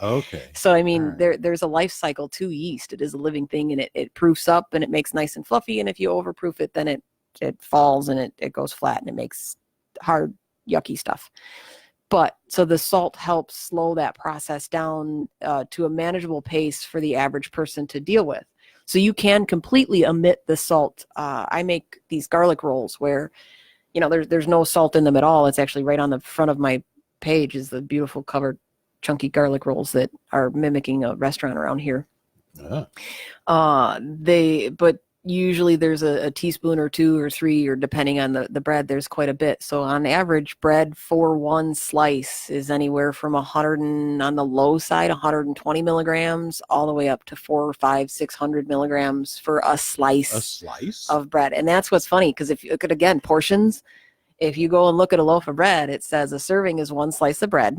Okay. So I mean, there's a life cycle to yeast. It is a living thing, and it proofs up and it makes nice and fluffy. And if you overproof it, then it falls and it goes flat and it makes hard, yucky stuff. But so the salt helps slow that process down to a manageable pace for the average person to deal with. So you can completely omit the salt. I make these garlic rolls where, there's no salt in them at all. It's actually right on the front of my page is the beautiful covered chunky garlic rolls that are mimicking a restaurant around here. But usually there's a teaspoon or 2 or 3, or depending on the bread, there's quite a bit. So on average, bread for one slice is anywhere from 100 on the low side, 120 milligrams, all the way up to 400 or 500, 600 milligrams for a slice of bread. And that's what's funny, because if you look at, again, portions, if you go and look at a loaf of bread, it says a serving is 1 slice of bread.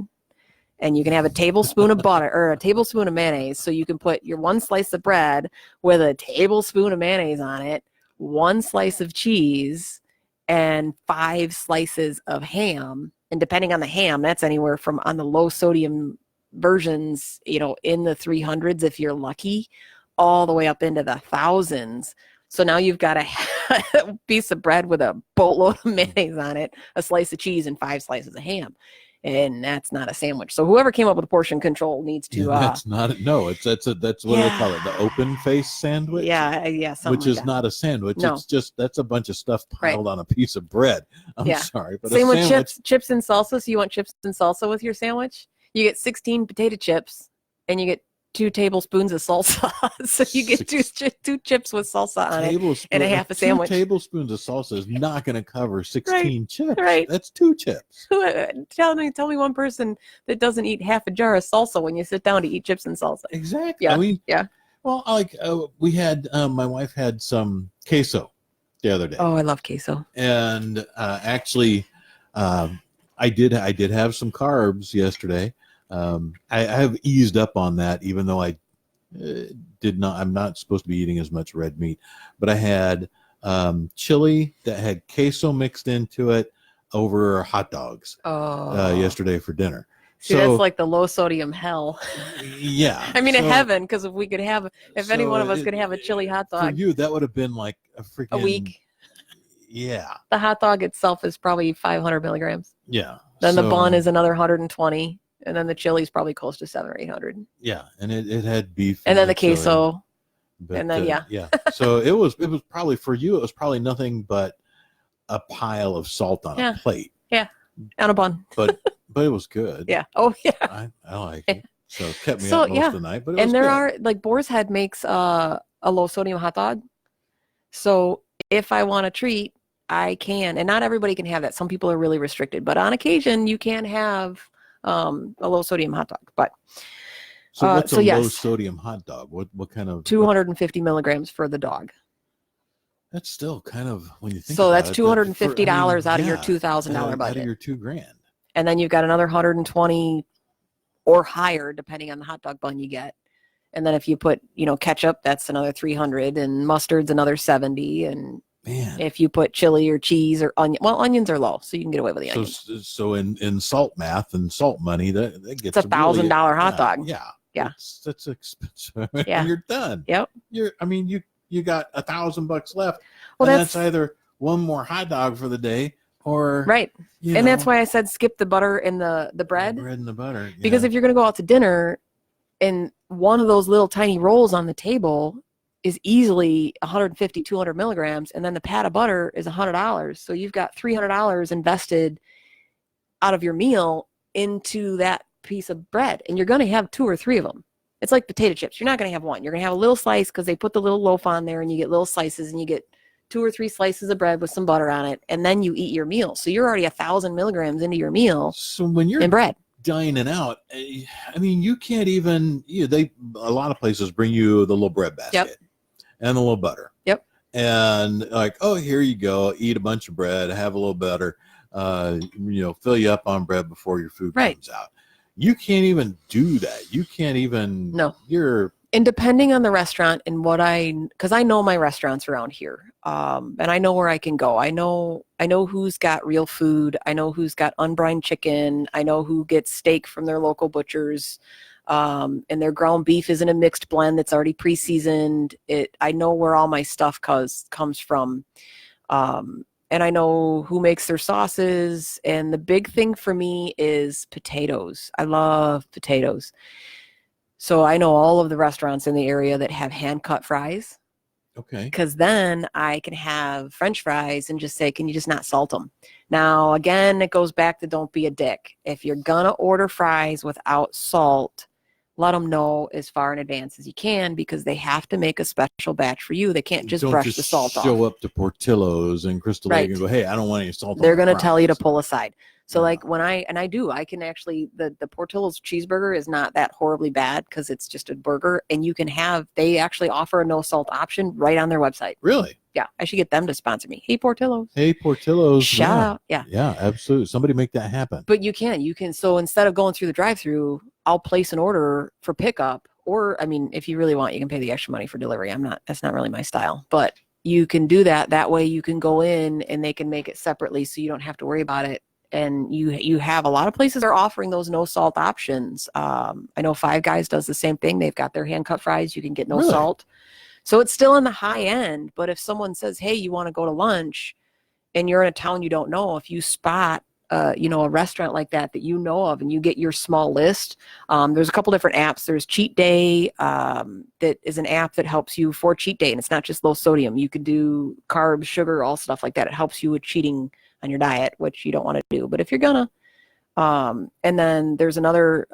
And you can have a tablespoon of butter or a tablespoon of mayonnaise. So you can put your 1 slice of bread with a tablespoon of mayonnaise on it, 1 slice of cheese, and 5 slices of ham. And depending on the ham, that's anywhere from, on the low sodium versions, in the 300s if you're lucky, all the way up into the thousands. So now you've got a piece of bread with a boatload of mayonnaise on it, a slice of cheese, and 5 slices of ham. And that's not a sandwich. So whoever came up with portion control needs to. That's not. No, that's what do they call it? The open face sandwich. Yeah. Which is not a sandwich. No. It's just that's a bunch of stuff piled on a piece of bread. I'm sorry, but same with chips and salsa. So you want chips and salsa with your sandwich? You get 16 potato chips, and you get 2 tablespoons of salsa. So you get two chips with salsa on it and a half a sandwich. 2 tablespoons of salsa is not going to cover 16 chips. Right. That's 2 chips. Tell me one person that doesn't eat half a jar of salsa when you sit down to eat chips and salsa. Exactly. Yeah. Well, we had my wife had some queso the other day. Oh, I love queso. And actually, I did have some carbs yesterday. I have eased up on that, even though I did not. I'm not supposed to be eating as much red meat, but I had chili that had queso mixed into it over hot dogs yesterday for dinner. See, that's like the low sodium hell. Yeah. I mean, so, a heaven, because if any one of us it- could have a chili hot for dog you, that would have been like a freaking a week, Yeah. the hot dog itself is probably 500 milligrams. Yeah. Then the bun is another 120, and then the chili's probably close to 700 or 800. Yeah, and it had beef, And then the chili, queso, but, and then yeah. So it was probably for you. It was probably nothing but a pile of salt on a plate. Yeah, on a bun. But it was good. Yeah. Oh yeah. I like it. So it kept me up most of the night. But it was there good. are like Boar's Head makes a low sodium hot dog. So if I want a treat, I can, and not everybody can have that. Some people are really restricted, but on occasion you can have a low sodium hot dog. But so what's a low sodium hot dog? What kind of 250 milligrams for the dog. That's still kind of when you think. So about that's $250 out of your $2,000 budget. Out of your $2,000. And then you've got another 120 or higher, depending on the hot dog bun you get. And then if you put, ketchup, that's another 300, and mustard's another 70. And if you put chili or cheese or onion, well, onions are low, so you can get away with the onions. So in salt math and salt money, that gets it's $1,000 hot dog. Yeah. That's expensive. Yeah. And you're done. Yep. You got $1,000 left. Well, that's either one more hot dog for the day or right. And that's why I said skip the butter and the bread. The bread and the butter. Yeah. Because if you're going to go out to dinner and one of those little tiny rolls on the table is easily 150, 200 milligrams, and then the pat of butter is $100. So you've got $300 invested out of your meal into that piece of bread, and you're going to have 2 or 3 of them. It's like potato chips. You're not going to have one. You're going to have a little slice because they put the little loaf on there, and you get little slices, and you get 2 or 3 slices of bread with some butter on it, and then you eat your meal. So you're already 1,000 milligrams into your meal. So when you're in bread dining out, I mean, you can't even. A lot of places bring you the little bread basket and a little butter. Yep. And like, oh, here you go. Eat a bunch of bread. Have a little butter. Fill you up on bread before your food comes out. You can't even do that. You can't even. No. And depending on the restaurant and because I know my restaurants around here, and I know where I can go. I know who's got real food. I know who's got unbrined chicken. I know who gets steak from their local butchers, and their ground beef isn't a mixed blend that's already pre-seasoned. I know where all my stuff comes from, and I know who makes their sauces. And the big thing for me is potatoes. I love potatoes. So I know all of the restaurants in the area that have hand-cut fries. Okay. Because then I can have French fries and just say, can you just not salt them? Now, again, it goes back to don't be a dick. If you're going to order fries without salt, let them know as far in advance as you can, because they have to make a special batch for you. They can't just brush the salt off. Show up to Portillo's and Crystal Lake and go, hey, I don't want any salt. They're going to tell you to pull aside. So like when I can actually, the Portillo's cheeseburger is not that horribly bad because it's just a burger, and they actually offer a no salt option right on their website. Really? Yeah. I should get them to sponsor me. Hey, Portillo's. Shout out. Yeah. Yeah, absolutely. Somebody make that happen. But you can. So instead of going through the drive-through, I'll place an order for pickup, or, I mean, if you really want, you can pay the extra money for delivery. That's not really my style, but you can do that. That way you can go in and they can make it separately so you don't have to worry about it. And you have a lot of places are offering those no salt options. I know Five Guys does the same thing. They've got their hand cut fries. You can get no salt. So it's still in the high end. But if someone says, hey, you want to go to lunch and you're in a town you don't know, if you spot a restaurant like that you know of, and you get your small list, there's a couple different apps. There's Cheat Day, that is an app that helps you for cheat day. And it's not just low sodium. You can do carbs, sugar, all stuff like that. It helps you with cheating on your diet, which you don't want to do. But if you're gonna, and then there's another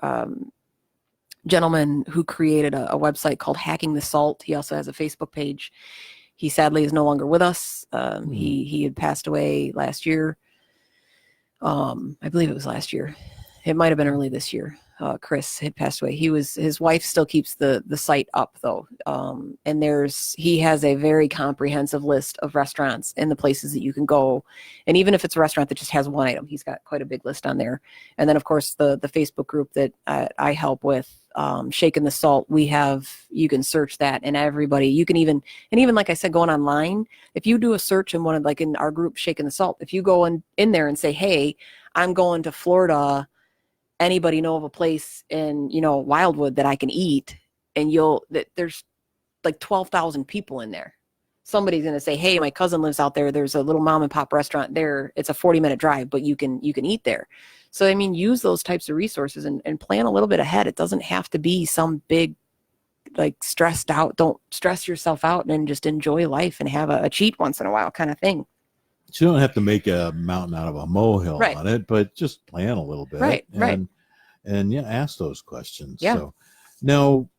gentleman who created a website called Hacking the Salt. He also has a Facebook page. He sadly is no longer with us. He had passed away last year. I believe it was last year. It might have been early this year. Chris had passed away. His wife still keeps the site up though. And he has a very comprehensive list of restaurants and the places that you can go. And even if it's a restaurant that just has one item, he's got quite a big list on there. And then of course the Facebook group that I help with, Shaking the Salt, you can search that, and everybody, you can even like I said, going online, if you do a search in like in our group, Shaking the Salt, if you go in there and say, hey, I'm going to Florida anybody know of a place in, Wildwood that I can eat? And there's like 12,000 people in there. Somebody's going to say, hey, my cousin lives out there. There's a little mom and pop restaurant there. It's a 40-minute drive, but you can eat there. So, I mean, use those types of resources and plan a little bit ahead. It doesn't have to be some big, like, stressed out. Don't stress yourself out and just enjoy life and have a cheat once in a while kind of thing. So you don't have to make a mountain out of a molehill Right. on it, but just plan a little bit. Right. And yeah, ask those questions. Yeah. So now,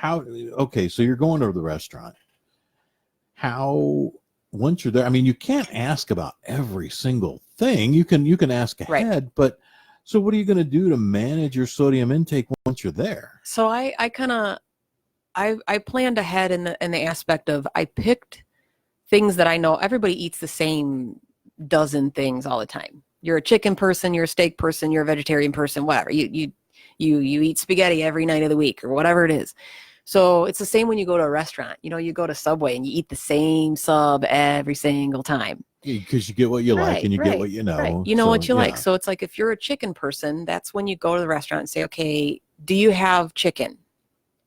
so you're going to the restaurant. Once you're there, I mean, you can't ask about every single thing. You can ask ahead, but so what are you going to do to manage your sodium intake once you're there? So I planned ahead in the aspect of, I picked things that I know everybody eats the same dozen things all the time. You're a chicken person, you're a steak person, you're a vegetarian person, whatever. You eat spaghetti every night of the week or whatever it is. So it's the same when you go to a restaurant. You go to Subway and you eat the same sub every single time. Because you get what you like and you get what you know. Right. You know what you like. So it's like, if you're a chicken person, that's when you go to the restaurant and say, okay, do you have chicken?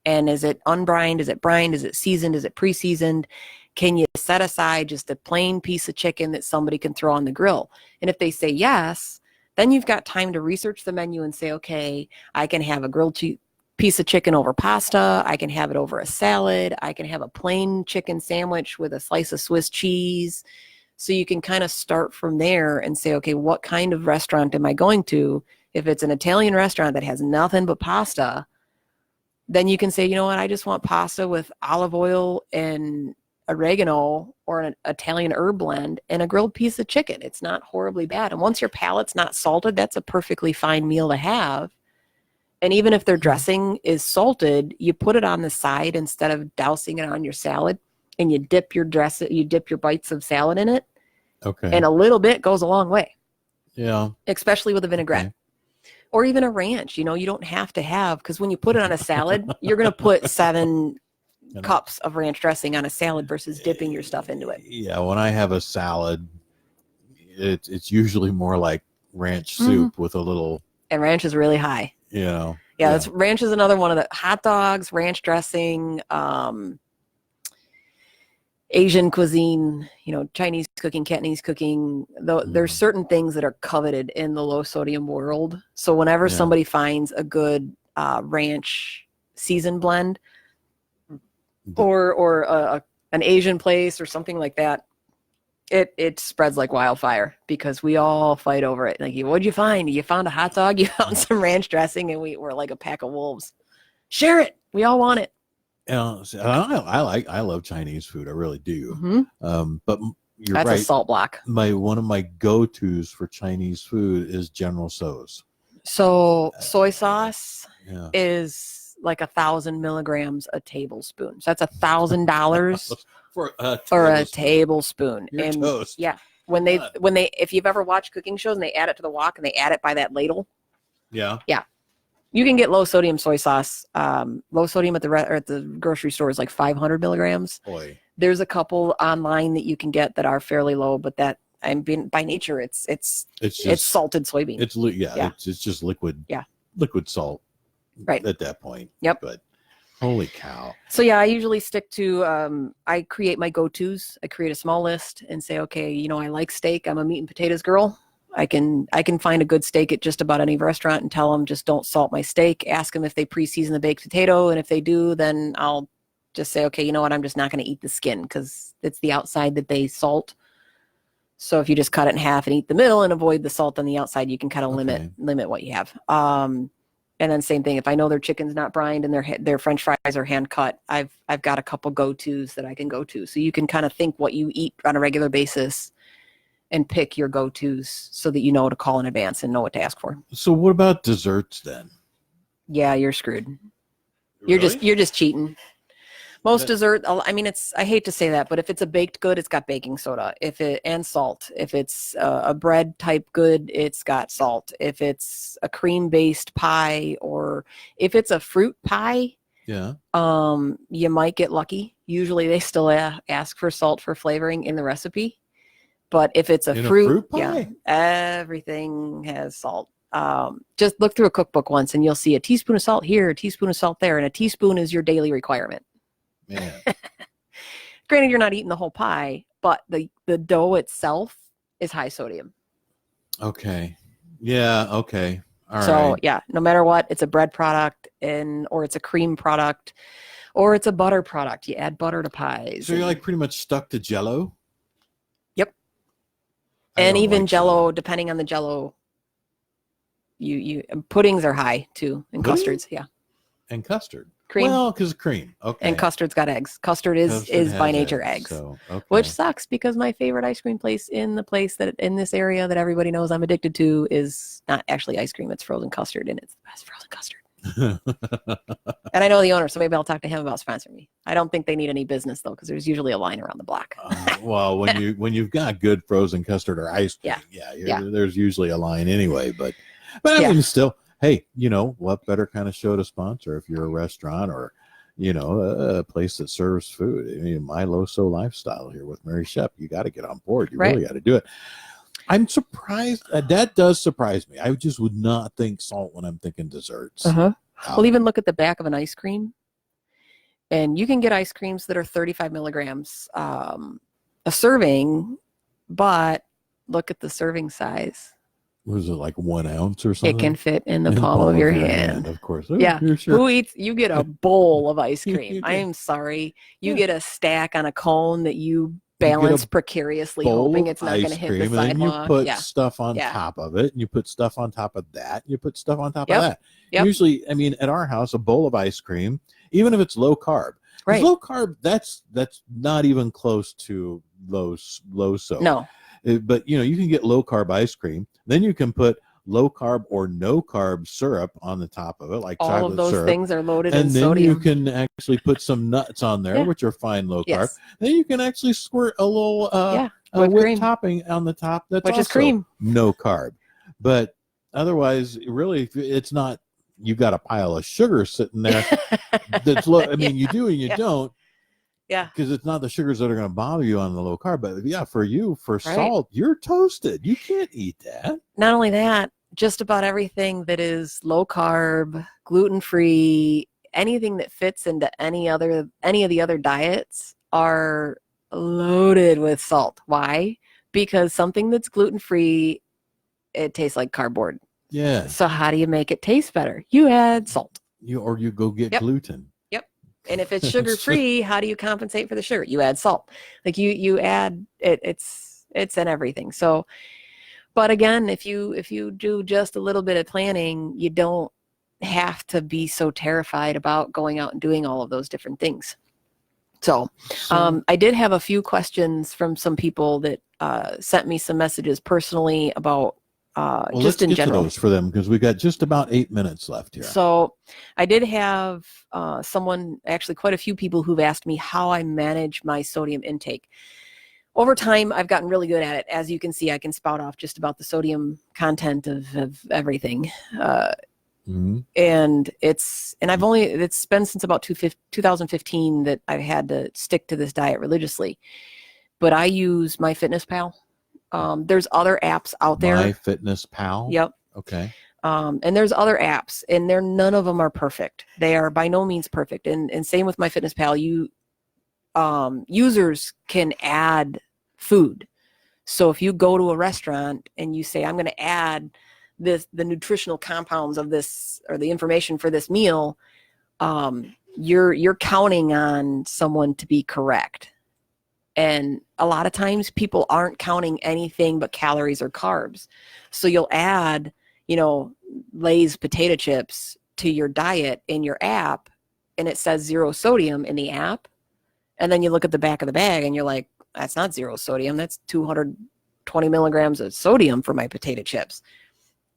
And is it unbrined? Is it brined? Is it seasoned? Is it pre-seasoned? Can you set aside just a plain piece of chicken that somebody can throw on the grill? And if they say yes, then you've got time to research the menu and say, okay, I can have a grilled piece of chicken over pasta. I can have it over a salad. I can have a plain chicken sandwich with a slice of Swiss cheese. So you can kind of start from there and say, okay, what kind of restaurant am I going to? If it's an Italian restaurant that has nothing but pasta, then you can say, you know what, I just want pasta with olive oil and oregano or an Italian herb blend and a grilled piece of chicken. It's not horribly bad. And once your palate's not salted, that's a perfectly fine meal to have. And even if their dressing is salted, you put it on the side instead of dousing it on your salad, and you dip your bites of salad in it. Okay. And a little bit goes a long way. Yeah. Especially with a vinaigrette. Okay. Or even a ranch. You don't have to have, because when you put it on a salad, you're going to put 7 cups of ranch dressing on a salad versus dipping your stuff into it. Yeah, when I have a salad, it's usually more like ranch soup with a little. And ranch is really high. Yeah. That's ranch is another one of the hot dogs, ranch dressing, Asian cuisine, Chinese cooking, Cantonese cooking. There's certain things that are coveted in the low sodium world. So whenever somebody finds a good ranch seasoned blend, or an Asian place or something like that, it spreads like wildfire, because we all fight over it. Like, what'd you find? You found a hot dog, you found some ranch dressing, and we're like a pack of wolves. Share it. We all want it. I love Chinese food. I really do. Mm-hmm. But you're That's right. a salt block. One of my go-tos for Chinese food is General Tso's. So soy sauce is like 1,000 milligrams a tablespoon. So that's $1,000 for a tablespoon. You're and toast. Yeah, when they if you've ever watched cooking shows and they add it to the wok and they add it by that ladle. Yeah. You can get low sodium soy sauce. Low sodium at the grocery store is like 500 milligrams. Boy. There's a couple online that you can get that are fairly low, but that by nature it's salted soybean. It's just liquid. Yeah. Liquid salt. Right. At that point. Yep. But holy cow. So I usually stick to I create my go-tos. I create a small list and say, okay, I like steak. I'm a meat and potatoes girl. I can find a good steak at just about any restaurant and tell them, just don't salt my steak. Ask them if they pre-season the baked potato, and if they do, then I'll just say, okay, you know what, I'm just not going to eat the skin, because it's the outside that they salt. So if you just cut it in half and eat the middle and avoid the salt on the outside, you can kind of limit what you have. And then same thing, if I know their chicken's not brined and their French fries are hand cut, I've got a couple go-tos that I can go to. So you can kind of think what you eat on a regular basis and pick your go-tos so that you know to call in advance and know what to ask for. So what about desserts then? Yeah, you're screwed. Really? You're just cheating. Most dessert, I hate to say that, but if it's a baked good, it's got baking soda. And salt. If it's a bread type good, it's got salt. If it's a cream-based pie, or if it's a fruit pie, you might get lucky. Usually they still ask for salt for flavoring in the recipe. But if it's a fruit pie? everything has salt. just look through a cookbook once and you'll see a teaspoon of salt here, a teaspoon of salt there, and a teaspoon is your daily requirement. Man. Granted, you're not eating the whole pie, but the dough itself is high sodium. Okay. Yeah. Okay. All right. So yeah, no matter what, it's a bread product or it's a cream product or it's a butter product. You add butter to pies. So you're like pretty much stuck to Jell-O? Yep. And even Jell-O, depending on the Jell-O, you puddings are high too, and Really? custards. Yeah. And custard. Cream. Well, because cream. Okay. And custard's got eggs. Custard is by nature eggs. So, okay. Which sucks because my favorite ice cream place in this area that everybody knows I'm addicted to is not actually ice cream. It's frozen custard, and it's the best frozen custard. And I know the owner, so maybe I'll talk to him about sponsoring me. I don't think they need any business though, because there's usually a line around the block. Well, when you've got good frozen custard or ice cream, there's usually a line anyway. But I mean, still, hey, what better kind of show to sponsor if you're a restaurant or a place that serves food? I mean, my LoSo lifestyle here with Mary Shep, you got to get on board. You really got to do it. I'm surprised. That does surprise me. I just would not think salt when I'm thinking desserts. Well, even look at the back of an ice cream, and you can get ice creams that are 35 milligrams a serving, but look at the serving size. Was it like 1 ounce or something? It can fit in the palm of your hand. Of course. Yeah. Sure. Who eats? You get a bowl of ice cream. I am sorry. You get a stack on a cone that you balance precariously, hoping it's not going to hit the sidewalk. And then you put stuff on top of it, and you put stuff on top of that, and you put stuff on top of that. Usually, I mean, at our house, a bowl of ice cream, even if it's low carb, low carb, that's not even close to LoSo. No. But you can get low carb ice cream. Then you can put low carb or no carb syrup on the top of it, like all chocolate of those syrup. things are loaded and in then sodium. you can actually put some nuts on there, which are fine low carb. Then you can actually squirt a little whipped topping on the top. That's which also is cream, no carb. But otherwise, really, it's not. You've got a pile of sugar sitting there. That's low. I mean, you do and you don't. Yeah. Because it's not the sugars that are going to bother you on the low carb. But for salt, you're toasted. You can't eat that. Not only that, just about everything that is low carb, gluten-free, anything that fits into any of the other diets are loaded with salt. Why? Because something that's gluten-free, it tastes like cardboard. Yeah. So how do you make it taste better? You add salt. You go get gluten. And if it's sugar-free, how do you compensate for the sugar? You add salt. Like you add it. It's in everything. So, but again, if you do just a little bit of planning, you don't have to be so terrified about going out and doing all of those different things. So I did have a few questions from some people that sent me some messages personally about just in general. Let's get to those for them because we've got just about 8 minutes left here. So I did have someone, actually quite a few people who've asked me how I manage my sodium intake. Over time, I've gotten really good at it. As you can see, I can spout off just about the sodium content of everything. And it's been since about 2015 that I've had to stick to this diet religiously. But I use MyFitnessPal. There's other apps out there. MyFitnessPal? Yep. Okay. And there's other apps, and none of them are perfect. They are by no means perfect. And same with MyFitnessPal. Users can add food. So if you go to a restaurant and you say, I'm going to add the nutritional compounds of this or the information for this meal, you're counting on someone to be correct. And a lot of times people aren't counting anything but calories or carbs. So you'll add, Lay's potato chips to your diet in your app, and it says 0 sodium in the app. And then you look at the back of the bag and you're like, that's not 0 sodium. That's 220 milligrams of sodium for my potato chips.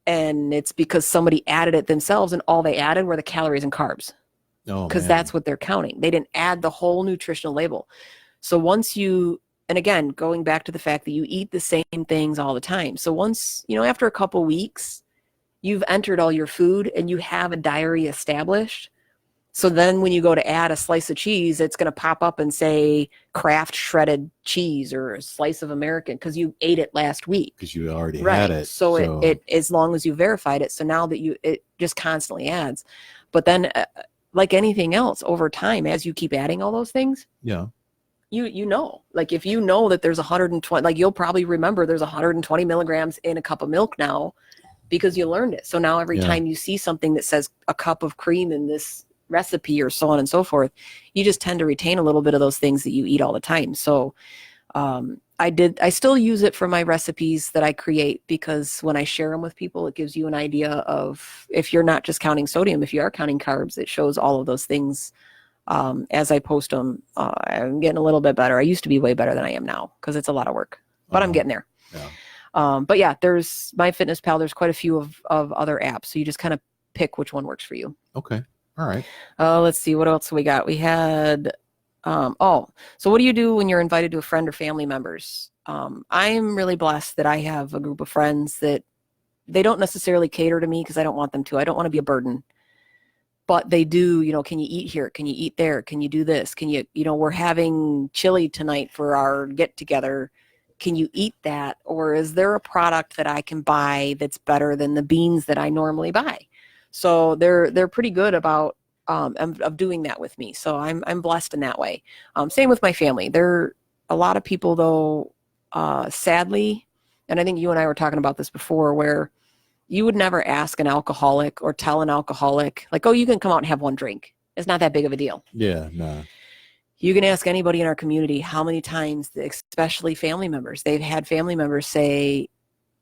And it's because somebody added it themselves, and all they added were the calories and carbs. Because that's what they're counting. They didn't add the whole nutritional label. So and again, going back to the fact that you eat the same things all the time. So once, after a couple weeks, you've entered all your food and you have a diary established, So then when you go to add a slice of cheese, it's going to pop up and say Kraft shredded cheese or a slice of American because you ate it last week. Because you already Right. had it. So it as long as you verified it. So now that it just constantly adds. But then like anything else over time, as you keep adding all those things. Yeah. You know, like if you know that there's 120, like you'll probably remember there's 120 milligrams in a cup of milk now because you learned it. So now every time you see something that says a cup of cream in this recipe or so on and so forth, you just tend to retain a little bit of those things that you eat all the time. So I still use it for my recipes that I create because when I share them with people, it gives you an idea of if you're not just counting sodium, if you are counting carbs, it shows all of those things. As I post them, I'm getting a little bit better. I used to be way better than I am now because it's a lot of work, but I'm getting there. Yeah. But yeah, there's MyFitnessPal. There's quite a few of other apps. So you just kind of pick which one works for you. Okay. All right. Let's see. What else we got? We had, so what do you do when you're invited to a friend or family members? I'm really blessed that I have a group of friends that they don't necessarily cater to me because I don't want them to. I don't want to be a burden. But they do, can you eat here? Can you eat there? Can you do this? Can you, we're having chili tonight for our get together. Can you eat that? Or is there a product that I can buy that's better than the beans that I normally buy? So they're pretty good about of doing that with me. So I'm blessed in that way. Same with my family. There a lot of people though, sadly, and I think you and I were talking about this before, where you would never ask an alcoholic or tell an alcoholic, like, oh, you can come out and have one drink. It's not that big of a deal. Yeah, no. You can ask anybody in our community how many times, especially family members, they've had family members say,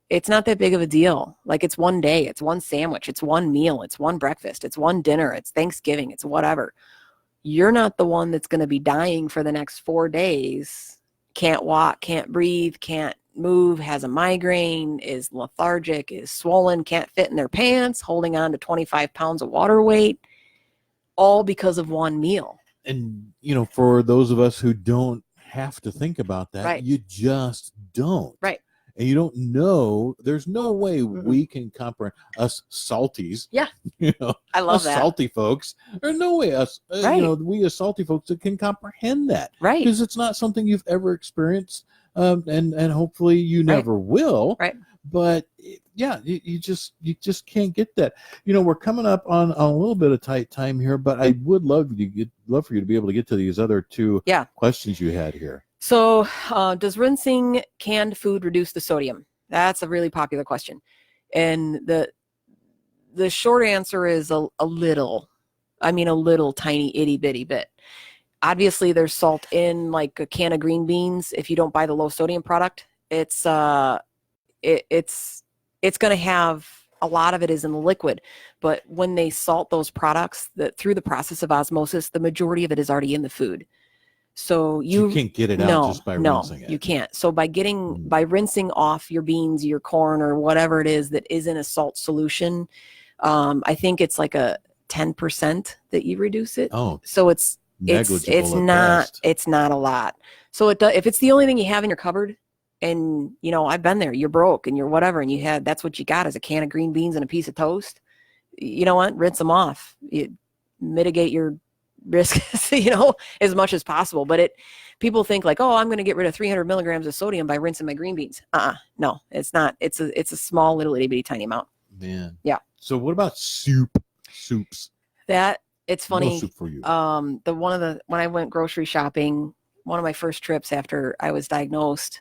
it's not that big of a deal. Like it's one day, it's one sandwich, it's one meal, it's one breakfast, it's one dinner, it's Thanksgiving, it's whatever. You're not the one that's going to be dying for the next 4 days, can't walk, can't breathe, can't move, has a migraine, is lethargic, is swollen, can't fit in their pants, holding on to 25 pounds of water weight, all because of one meal. And, for those of us who don't have to think about that, right. You just don't. Right. And you don't know, there's no way we can comprehend us salties. Yeah. I love us that. Salty folks. There's no way us, we as salty folks that can comprehend that. Right. Because it's not something you've ever experienced. And hopefully you never will. Right. But yeah, you just can't get that. We're coming up on a little bit of tight time here, but I would love for you to be able to get to these other two questions you had here. So does rinsing canned food reduce the sodium? That's a really popular question. And the short answer is a little tiny itty bitty bit. Obviously there's salt in like a can of green beans. If you don't buy the low sodium product, it's going to have a lot of it is in the liquid, but when they salt those products through the process of osmosis, the majority of it is already in the food. So you can't get it out just by rinsing it. You can't. So by rinsing off your beans, your corn, or whatever it is that is in a salt solution, I think it's like a 10% that you reduce it. Oh, so it's not a lot. So if it's the only thing you have in your cupboard, and I've been there, you're broke and you're whatever, and that's what you got is a can of green beans and a piece of toast. You know what? Rinse them off. You mitigate your risk, as much as possible. But people think like, oh, I'm going to get rid of 300 milligrams of sodium by rinsing my green beans. No, it's not. It's a small little itty bitty tiny amount. Man. Yeah. So what about soups? That it's funny. No soup for you. When I went grocery shopping, one of my first trips after I was diagnosed,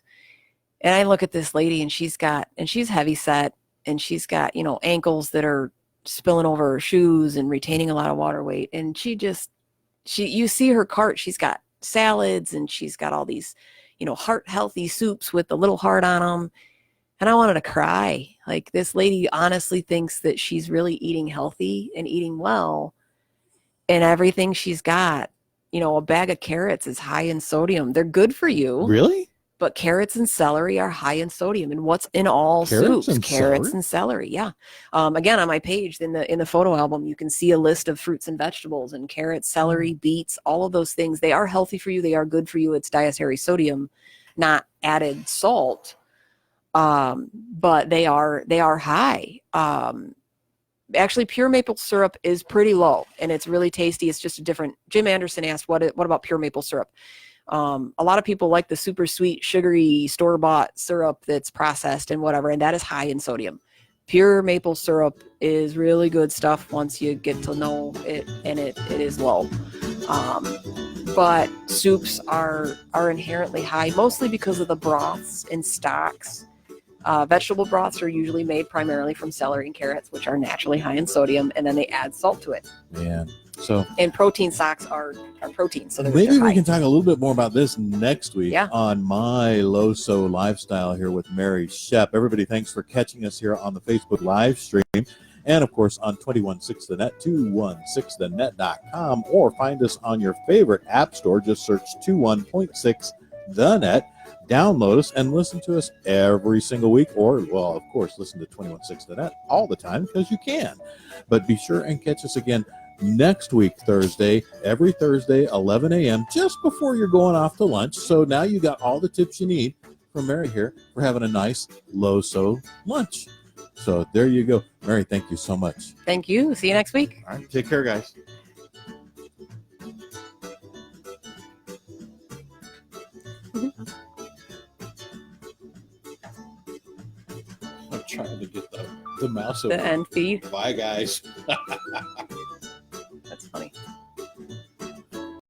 and I look at this lady and she's heavy set and she's got, ankles that are spilling over her shoes and retaining a lot of water weight. And you see her cart, she's got salads and she's got all these, heart healthy soups with the little heart on them. And I wanted to cry. Like, this lady honestly thinks that she's really eating healthy and eating well. And everything she's got, a bag of carrots is high in sodium. They're good for you. Really? But carrots and celery are high in sodium. And what's in all soups? Carrots and celery. Yeah. Again, on my page in the photo album, you can see a list of fruits and vegetables, and carrots, celery, beets, all of those things. They are healthy for you. They are good for you. It's dietary sodium, not added salt. But they are high. Actually, pure maple syrup is pretty low, and it's really tasty. It's just a different. Jim Anderson asked, "What about pure maple syrup?" A lot of people like the super sweet, sugary, store-bought syrup that's processed and whatever, and that is high in sodium. Pure maple syrup is really good stuff once you get to know it, and it is low. But soups are inherently high, mostly because of the broths and stocks. Vegetable broths are usually made primarily from celery and carrots, which are naturally high in sodium, and then they add salt to it. Yeah. So, and protein stocks are protein, so maybe we can talk a little bit more about this next week Yeah. on My LoSo Lifestyle here with Mary Shep. Everybody, thanks for catching us here on the Facebook live stream. And, of course, on 216thenet, 216thenet.com, or find us on your favorite app store. Just search 21.6 The Net. Download us and listen to us every single week. Or, well, of course, listen to 216 The Net all the time because you can. But be sure and catch us again next week, Thursday, every Thursday, 11 a.m., just before you're going off to lunch. So now you got all the tips you need from Mary here for having a nice LoSo lunch. So there you go. Mary, thank you so much. Thank you. See you next week. All right. Take care, guys. I'm trying to get the mouse over. The end feed. Bye, guys.